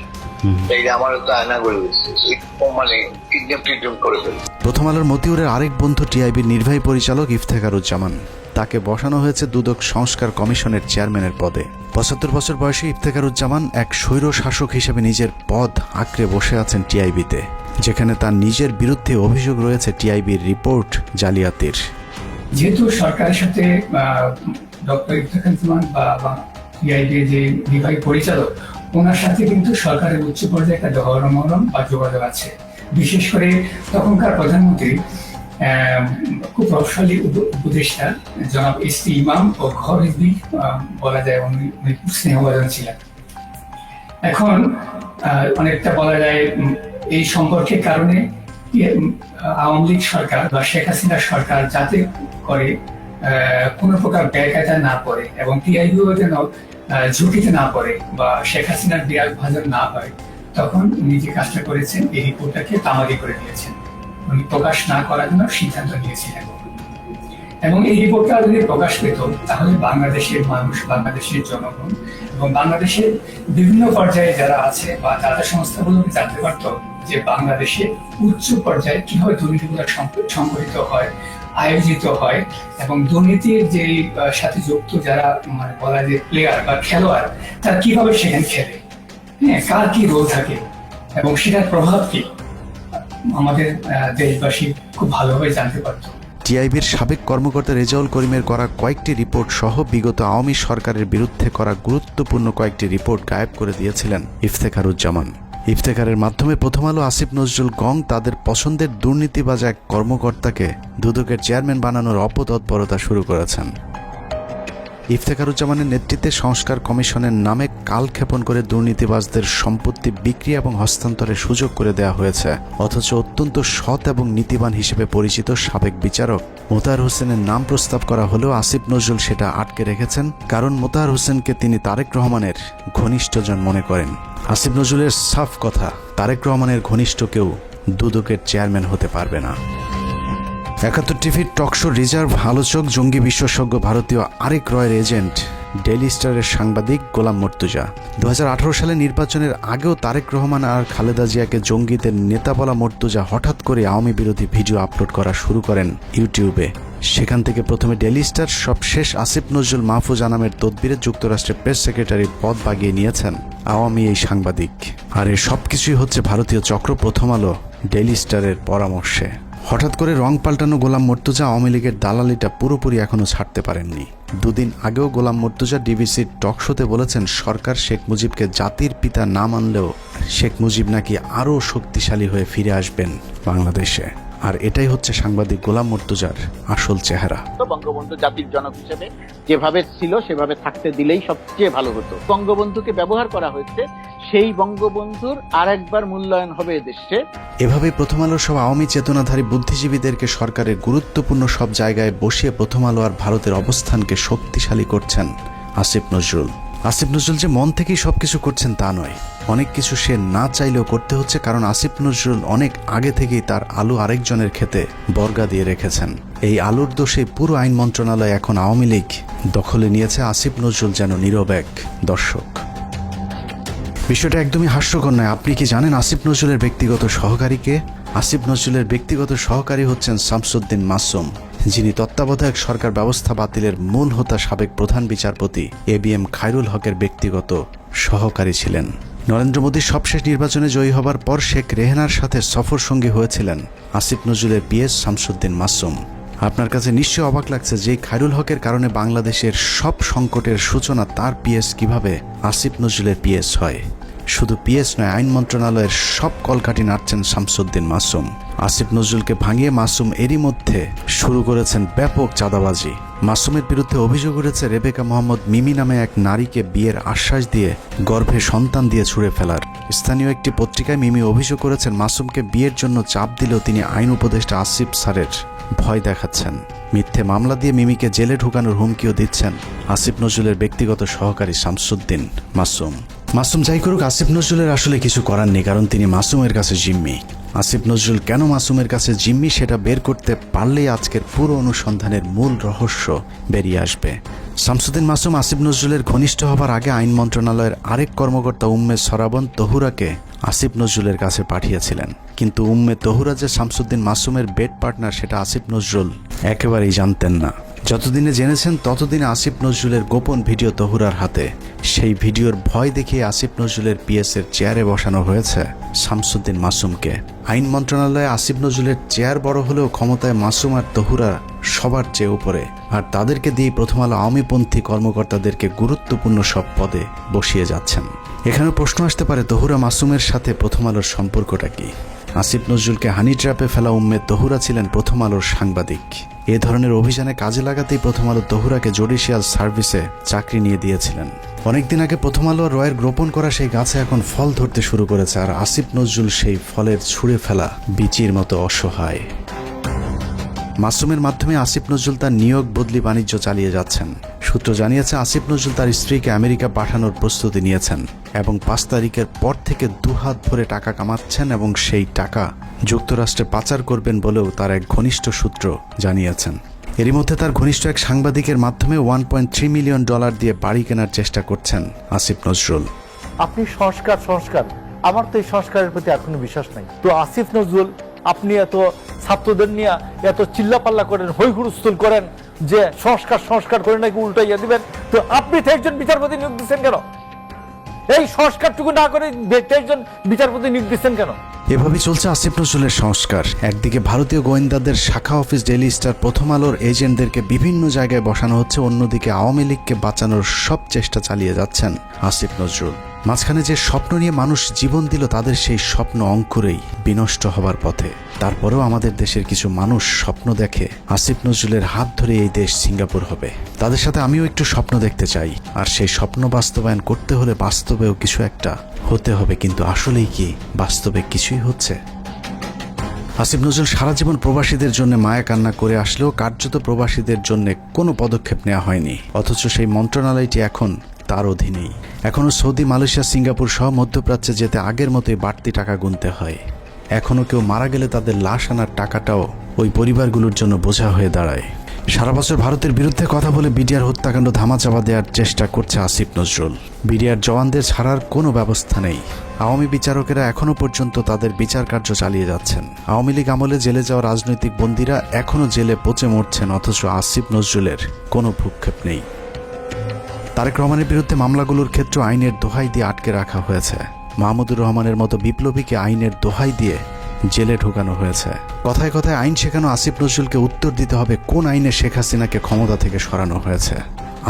তাইলে আমারও তো আয়না করে মানে কিডন্যাপ করে ফেলি। প্রথম আলোর মতিউরের আরেক বন্ধু টিআইবির নির্বাহী পরিচালক ইফতেখারুজ্জামান, তাকে বসানো হয়েছে দুদক সংস্কার কমিশনের চেয়ারম্যানের পদে। 75 বছর বয়সী ইফতেখারুজ্জামান এক স্বৈর শাসক হিসেবে নিজের পদ আঁকড়ে বসে আছেন টিআইবিতে, যেখানে তার নিজের বিরুদ্ধে অভিযোগ রয়েছে টিআইবির রিপোর্ট জালিয়াতির। যেহেতু সরকারের সাথে ডক্টর ইফতেখারুজ্জামান বা টিআইবির যে নির্বাহী পরিচালক, ওনার সাথে কিন্তু সরকারের উচ্চ পর্যায়ে একটা মহরম বা যোগাযোগ আছে। বিশেষ করে তখনকার প্রধানমন্ত্রী খুব প্রভাবশালী উপদেষ্টা জনাব এসপি ইমাম ও ঘর রিজভী বলা যায় উনি খুব স্নেহভাজন ছিলেন। এখন অনেকটা বলা যায় এই সম্পর্কের কারণে আওয়ামী লীগ সরকার বা শেখ হাসিনা সরকার যাতে করে কোনো প্রকার ব্যয়কায়দা না পড়ে এবং টিআইবিও যেন ঝুঁকিতে না পড়ে বা শেখ হাসিনার বিরাগ ভাজন না হয়, তখন উনি যে কাজটা করেছেন এই রিপোর্টটাকে তামাদি করে দিয়েছেন। উনি প্রকাশ না করার জন্য সিদ্ধান্ত নিয়েছিলেন এবং এই রিপোর্টটা যদি প্রকাশ পেত তাহলে বাংলাদেশের মানুষ, বাংলাদেশের জনগণ এবং বাংলাদেশের বিভিন্ন পর্যায়ে যারা আছে বা দাতা সংস্থাগুলোকে জানতে পারত যে বাংলাদেশে উচ্চ পর্যায়ে কিভাবে দুর্নীতিগুলো সংগঠিত হয়, আয়োজিত হয় এবং দুর্নীতির যে সাথে যুক্ত যারা মানে বলা যে প্লেয়ার বা খেলোয়াড় তারা কিভাবে সেখানে খেলে, হ্যাঁ, কার কি রোল থাকে এবং সেটার প্রভাব কি আমাদের দেশবাসী খুব ভালোভাবে জানতে পারত। টিআইবির সাবেক কর্মকর্তা রেজাউল করিমের করা কয়েকটি রিপোর্ট সহ বিগত আওয়ামী সরকারের বিরুদ্ধে করা গুরুত্বপূর্ণ কয়েকটি রিপোর্ট গায়েব করে দিয়েছিলেন ইফতেখারুজ্জামান। ইফতেখারের মাধ্যমে প্রথম আলো আসিফ নজরুল গং তাদের পছন্দের দুর্নীতিবাজ এক কর্মকর্তাকে দুদকের চেয়ারম্যান বানানোর অপতৎপরতা শুরু করেছেন। ইফতেখারুজ্জামানের নেতৃত্বে সংস্কার কমিশনের নামে কালক্ষেপণ করে দুর্নীতিবাজদের সম্পত্তি বিক্রি এবং হস্তান্তরের সুযোগ করে দেওয়া হয়েছে, অথচ অত্যন্ত সৎ এবং নীতিবান হিসেবে পরিচিত সাবেক বিচারক মোতাহার হোসেনের নাম প্রস্তাব করা হলেও আসিফ নজরুল সেটা আটকে রেখেছেন, কারণ মোতাহার হোসেনকে তিনি তারেক রহমানের ঘনিষ্ঠজন মনে করেন। আসিফ নজরুলের সাফ কথা, তারেক রহমানের ঘনিষ্ঠ কেউ দুদকের চেয়ারম্যান হতে পারবে না। 71 টিভির টকশো রিজার্ভ আলোচক, জঙ্গি বিশেষজ্ঞ ভারতীয় আরেক রয়ের এজেন্ট ডেইলি স্টারের সাংবাদিক গোলাম মর্তুজা। 2018 সালে নির্বাচনের আগেও তারেক রহমান আর খালেদা জিয়াকে জঙ্গিদের নেতা বলা মর্তুজা হঠাৎ করে আওয়ামী বিরোধী ভিডিও আপলোড করা শুরু করেন ইউটিউবে। সেখান থেকে প্রথমে ডেইলি স্টার, সবশেষ আসিফ নজরুল মাহফুজ আনামের তদবিরে যুক্তরাষ্ট্রের প্রেস সেক্রেটারির পদ বাগিয়ে নিয়েছেন আওয়ামী এই সাংবাদিক। আর এ সবকিছুই হচ্ছে ভারতীয় চক্র প্রথম আলো ডেইলি স্টারের পরামর্শে। হঠাৎ করে রং পাল্টানো গোলাম মর্তুজা আওয়ামী লীগের দালালিটা পুরোপুরি এখনো ছাড়তে পারেননি। দুদিন আগেও গোলাম মর্তুজা ডিবিসির টক শোতে বলেছেন সরকার শেখ মুজিবকে জাতির পিতা না মানলেও শেখ মুজিব নাকি আরও শক্তিশালী হয়ে ফিরে আসবেন বাংলাদেশে। আর এটাই হচ্ছে সাংবাদিক গোলাম মর্তুজার আসল চেহারা। বঙ্গবন্ধু জাতির জনক হিসেবে যেভাবে ছিল সেভাবে থাকতে দিলেই সবচেয়ে ভালো হতো। বঙ্গবন্ধুকে ব্যবহার করা হয়েছে, সেই বঙ্গবন্ধুর আরেকবার মূল্যায়ন হবে এদেশে। এভাবে প্রথম আলোর সব আওয়ামী চেতনাধারী বুদ্ধিজীবীদেরকে সরকারের গুরুত্বপূর্ণ সব জায়গায় বসিয়ে প্রথম আলো আর ভারতের অবস্থানকে শক্তিশালী করছেন আসিফ নজরুল। আসিফ নজরুল যে মন থেকেই সবকিছু করছেন তা নয়, অনেক কিছু সে না চাইলেও করতে হচ্ছে, কারণ আসিফ নজরুল অনেক আগে থেকেই তার আলু আরেকজনের ক্ষেতে বর্গা দিয়ে রেখেছেন। এই আলুর দোষে পুরো আইন মন্ত্রণালয় এখন আওয়ামী লীগ দখলে নিয়েছে। আসিফ নজরুল যেন নীরব এক দর্শক। বিষয়টা একদমই হাস্যকর নয়। আপনি কি জানেন আসিফ নজরুলের ব্যক্তিগত সহকারীকে? আসিফ নজরুলের ব্যক্তিগত সহকারী হচ্ছেন শামসুদ্দিন মাসুম, যিনি তত্ত্বাবধায়ক সরকার ব্যবস্থা বাতিলের মূল হোতা সাবেক প্রধান বিচারপতি ABM খায়রুল হকের ব্যক্তিগত সহকারী ছিলেন। নরেন্দ্র মোদীর সবশেষ নির্বাচনে জয়ী হবার পর শেখ রেহানার সাথে সফর সঙ্গী হয়েছিলেন আসিফ নজরুলের পিএস শামসুদ্দিন মাসুম। আপনার কাছে নিশ্চয়ই অবাক লাগছে যে খায়রুল হকের কারণে বাংলাদেশের সব সংকটের সূচনা তার পিএস কিভাবে আসিফ নজরুলের পিএস হয়। শুধু পিএস নয়, আইন মন্ত্রণালয়ের সব কলকাঠি নাড়ছেন শামসুদ্দিন মাসুম। আসিফ নজরুলকে ভাঙিয়ে মাসুম এরই মধ্যে শুরু করেছেন ব্যাপক চাঁদাবাজি। মাসুমের বিরুদ্ধে অভিযোগ উঠেছে রেবেকা মোহাম্মদ মিমি নামে এক নারীকে বিয়ের আশ্বাস দিয়ে গর্ভে সন্তান দিয়ে ছুঁড়ে ফেলার। স্থানীয় একটি পত্রিকায় মিমি অভিযোগ করেছেন মাসুমকে বিয়ের জন্য চাপ দিলেও তিনি আইন উপদেষ্টা আসিফ স্যারের ভয় দেখাচ্ছেন। মিথ্যে মামলা দিয়ে মিমিকে জেলে ঢুকানোর হুমকিও দিচ্ছেন আসিফ নজরুলের ব্যক্তিগত সহকারী শামসুদ্দিন মাসুম। মাসুম যাই করুক, আসিফ নজরুলের আসলে কিছু করার নেই, কারণ তিনি মাসুমের কাছে জিম্মি। আসিফ নজরুল কেন মাসুমের কাছে জিম্মি সেটা বের করতে পারলেই আজকের পুরো অনুসন্ধানের মূল রহস্য বেরিয়ে আসবে। শামসুদ্দিন মাসুম আসিফ নজরুলের ঘনিষ্ঠ হবার আগে আইন মন্ত্রণালয়ের আরেক কর্মকর্তা উম্মে সরাবন তহুরাকে আসিফ নজরুলের কাছে পাঠিয়েছিলেন, কিন্তু উম্মে তহুরা যে শামসুদ্দিন মাসুমের বেড পার্টনার সেটা আসিফ নজরুল একেবারেই জানতেন না। যতদিনে জেনেছেন ততদিনে আসিফ নজরুলের গোপন ভিডিও তহুরার হাতে। সেই ভিডিওর ভয় দেখিয়ে আসিফ নজরুলের পিএসের চেয়ারে বসানো হয়েছে শামসুদ্দিন মাসুমকে। আইন মন্ত্রণালয়ে আসিফ নজরুলের চেয়ার বড় হলেও ক্ষমতায় মাসুম আর তহুরা সবার চেয়ে উপরে, আর তাদেরকে দিয়ে প্রথম আলো আওয়ামীপন্থী কর্মকর্তাদেরকে গুরুত্বপূর্ণ সব পদে বসিয়ে যাচ্ছেন। এখানে প্রশ্ন আসতে পারে, তহুরা মাসুমের সাথে প্রথম আলোর সম্পর্কটা কি? আসিফ নজরুলকে হানি ট্র্যাপে ফেলা উম্মে তহুরা ছিলেন প্রথম আলোর সাংবাদিক। এ ধরনের অভিযানে কাজে লাগাতেই প্রথম আলো তহুরাকে জুডিশিয়াল সার্ভিসে চাকরি নিয়ে দিয়েছিলেন। অনেকদিন আগে প্রথম আলো রয়ের রোপণ করা সেই গাছে এখন ফল ধরতে শুরু করেছে, আর আসিফ নজরুল সেই ফলের ছুঁড়ে ফেলা বিচির মতো অসহায়। মাসুমের মাধ্যমে আসিফ নজরুল তার নিয়োগ বদলি বাণিজ্য চালিয়ে যাচ্ছেন। সূত্র জানিয়েছে আসিফ নজরুল তার স্ত্রীকে আমেরিকা পাঠানোর প্রস্তুতি নিয়েছেন এবং 5 তারিখের পর থেকে দুহাত ভরে টাকা কামাচ্ছেন এবং সেই টাকা যুক্তরাষ্ট্রে পাচার করবেন বলেও তার এক ঘনিষ্ঠ সূত্র জানিয়েছেন। এরই মধ্যে তার ঘনিষ্ঠ এক সাংবাদিকের মাধ্যমে $1.3 মিলিয়ন দিয়ে বাড়ি কেনার চেষ্টা করছেন আসিফ নজরুল। আপনি সংস্কার আমার তো এই সংস্কারের প্রতি এখনো বিশ্বাস নাই। তো আসিফ নজরুল, আপনি এত ছাত্রদের নিয়ে এত চিল্লাপাল্লা করেন, হই হুড়স্থুল করেন যে সংস্কার করে নাকি উল্টাইয়া দিবেন, তো আপনি একজন বিচারপতি নিয়োগ দিচ্ছেন কেন? এই সংস্কারটুকু না করে একজন বিচারপতি নিয়োগ দিচ্ছেন কেন? এভাবেই চলছে আসিফ নজরুলের সংস্কার। একদিকে ভারতীয় গোয়েন্দাদের শাখা অফিস ডেইলি স্টার প্রথম আলোর এজেন্টদেরকে বিভিন্ন জায়গায় বসানো হচ্ছে, অন্যদিকে আওয়ামী লীগকে বাঁচানোর সব চেষ্টা চালিয়ে যাচ্ছেন আসিফ নজরুল। মাঝখানে যে স্বপ্ন নিয়ে মানুষ জীবন দিল তাদের সেই স্বপ্ন অঙ্কুরেই বিনষ্ট হবার পথে। তারপরেও আমাদের দেশের কিছু মানুষ স্বপ্ন দেখে আসিফ নজরুলের হাত ধরে এই দেশ সিঙ্গাপুর হবে। তাদের সাথে আমিও একটু স্বপ্ন দেখতে চাই, আর সেই স্বপ্ন বাস্তবায়ন করতে হলে বাস্তবেও কিছু একটা হতে হবে। কিন্তু আসলেই কি বাস্তবে কিছুই হচ্ছে? আসিফ নজরুল সারা জীবন প্রবাসীদের জন্য মায়া কান্না করে আসলেও কার্যত প্রবাসীদের জন্য কোনো পদক্ষেপ নেওয়া হয়নি, অথচ সেই মন্ত্রণালয়টি এখন তার অধীনেই। এখনও সৌদি, মালয়েশিয়া, সিঙ্গাপুর সহ মধ্যপ্রাচ্যে যেতে আগের মতোই বাড়তি টাকা গুনতে হয়। এখনও কেউ মারা গেলে তাদের লাশ আনার টাকাটাও ওই পরিবারগুলোর জন্য বোঝা হয়ে দাঁড়ায়। সারা বছর ভারতের বিরুদ্ধে কথা বলে বিডিআর হত্যাকাণ্ড ধামাচাপা দেওয়ার চেষ্টা করছে আসিফ নজরুল। বিডিআর জওয়ানদের ছাড়ার কোনো ব্যবস্থা নেই। আওয়ামী বিচারকেরা এখনো পর্যন্ত তাদের বিচার কার্য চালিয়ে যাচ্ছেন। আওয়ামী লীগ আমলে জেলে যাওয়া রাজনৈতিক বন্দীরা এখনো জেলে পচে মরছেন, অথচ আসিফ নজরুলের কোনো ভ্রুক্ষেপ নেই। তারেক রহমানের বিরুদ্ধে মামলাগুলোর ক্ষেত্রে আইনের দোহাই দিয়ে আটকে রাখা হয়েছে। মাহমুদুর রহমানের মতো বিপ্লবীকে আইনের দোহাই দিয়ে জেলে ঢোকানো হয়েছে। কথায় কথায় আইন শেখানো আসিফ নজরুলকে উত্তর দিতে হবে কোন আইনে শেখ হাসিনাকে ক্ষমতা থেকে সরানো হয়েছে।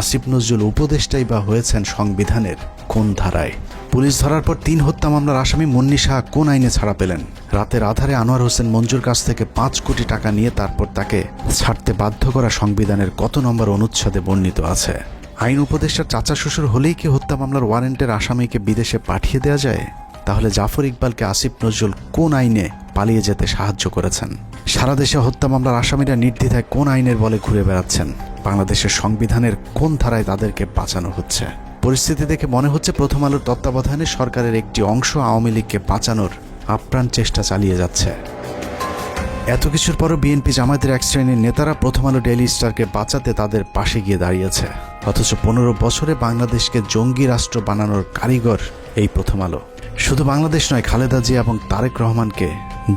আসিফ নজরুল উপদেষ্টাই বা হয়েছেন সংবিধানের কোন ধারায়? পুলিশ ধরার পর 3 হত্যা মামলার আসামি মুন্নি শাহ কোন আইনে ছাড়া পেলেন? রাতের আধারে আনোয়ার হোসেন মঞ্জুর কাছ থেকে 5 কোটি টাকা নিয়ে তারপর তাকে ছাড়তে বাধ্য করা সংবিধানের কত নম্বর অনুচ্ছেদে বর্ণিত আছে? আইন উপদেষ্টার চাচা শ্বশুর হলেই কি হত্যা মামলার ওয়ারেন্টের আসামিকে বিদেশে পাঠিয়ে দেওয়া যায়? তাহলে জাফর ইকবালকে আসিফ নজরুল কোন আইনে পালিয়ে যেতে সাহায্য করেছেন? সারা দেশে হত্যা মামলার আসামিরা নির্দ্বিধায় কোন আইনের বলে ঘুরে বেড়াচ্ছেন? বাংলাদেশের সংবিধানের কোন ধারায় তাদেরকে বাঁচানো হচ্ছে? পরিস্থিতি দেখে মনে হচ্ছে প্রথম আলোর তত্ত্বাবধানে সরকারের একটি অংশ আওয়ামী লীগকে বাঁচানোর আপ্রাণ চেষ্টা চালিয়ে যাচ্ছে। এত কিছুর পরও বিএনপি জামায়াতের এক শ্রেণীর নেতারা প্রথম আলো ডেইলি স্টারকে বাঁচাতে তাদের পাশে গিয়ে দাঁড়িয়েছে, অথচ 15 বছরে বাংলাদেশকে জঙ্গি রাষ্ট্র বানানোর কারিগর এই প্রথম আলো। শুধু বাংলাদেশ নয়, খালেদা জিয়া এবং তারেক রহমানকে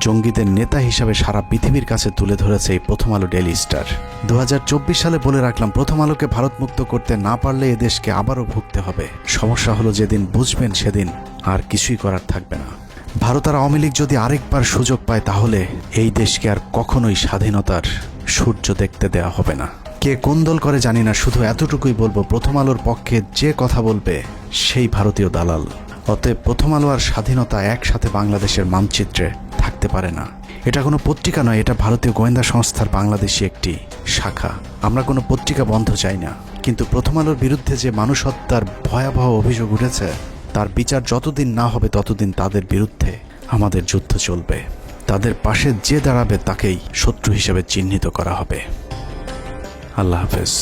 জঙ্গিদের নেতা হিসাবে সারা পৃথিবীর কাছে তুলে ধরেছে এই প্রথম আলো ডেইলি স্টার। 2024 সালে বলে রাখলাম, প্রথম আলোকে ভারত মুক্ত করতে না পারলে এদেশকে আবারও ভুগতে হবে। সমস্যা হলো যেদিন বুঝবেন সেদিন আর কিছুই করার থাকবে না। ভারত আর আওয়ামী লীগ যদি আরেকবার সুযোগ পায় তাহলে এই দেশকে আর কখনোই স্বাধীনতার সূর্য দেখতে দেওয়া হবে না। কে কোন দল করে জানি না, শুধু এতটুকুই বলবো, প্রথম আলোর পক্ষে যে কথা বলবে সেই ভারতীয় দালাল। অতএব প্রথম আলো আর স্বাধীনতা একসাথে বাংলাদেশের মানচিত্রে থাকতে পারে না। এটা কোনো পত্রিকা নয়, এটা ভারতীয় গোয়েন্দা সংস্থার বাংলাদেশি একটি শাখা। আমরা কোনো পত্রিকা বন্ধ চাই না, কিন্তু প্রথম আলোর বিরুদ্ধে যে মানুষ হত্যার ভয়াবহ অভিযোগ উঠেছে তার বিচার যতদিন না হবে ততদিন তাদের বিরুদ্ধে আমাদের যুদ্ধ চলবে। তাদের পাশে যে দাঁড়াবে তাকেই শত্রু হিসেবে চিহ্নিত করা হবে। আল্লাহ হাফেজ।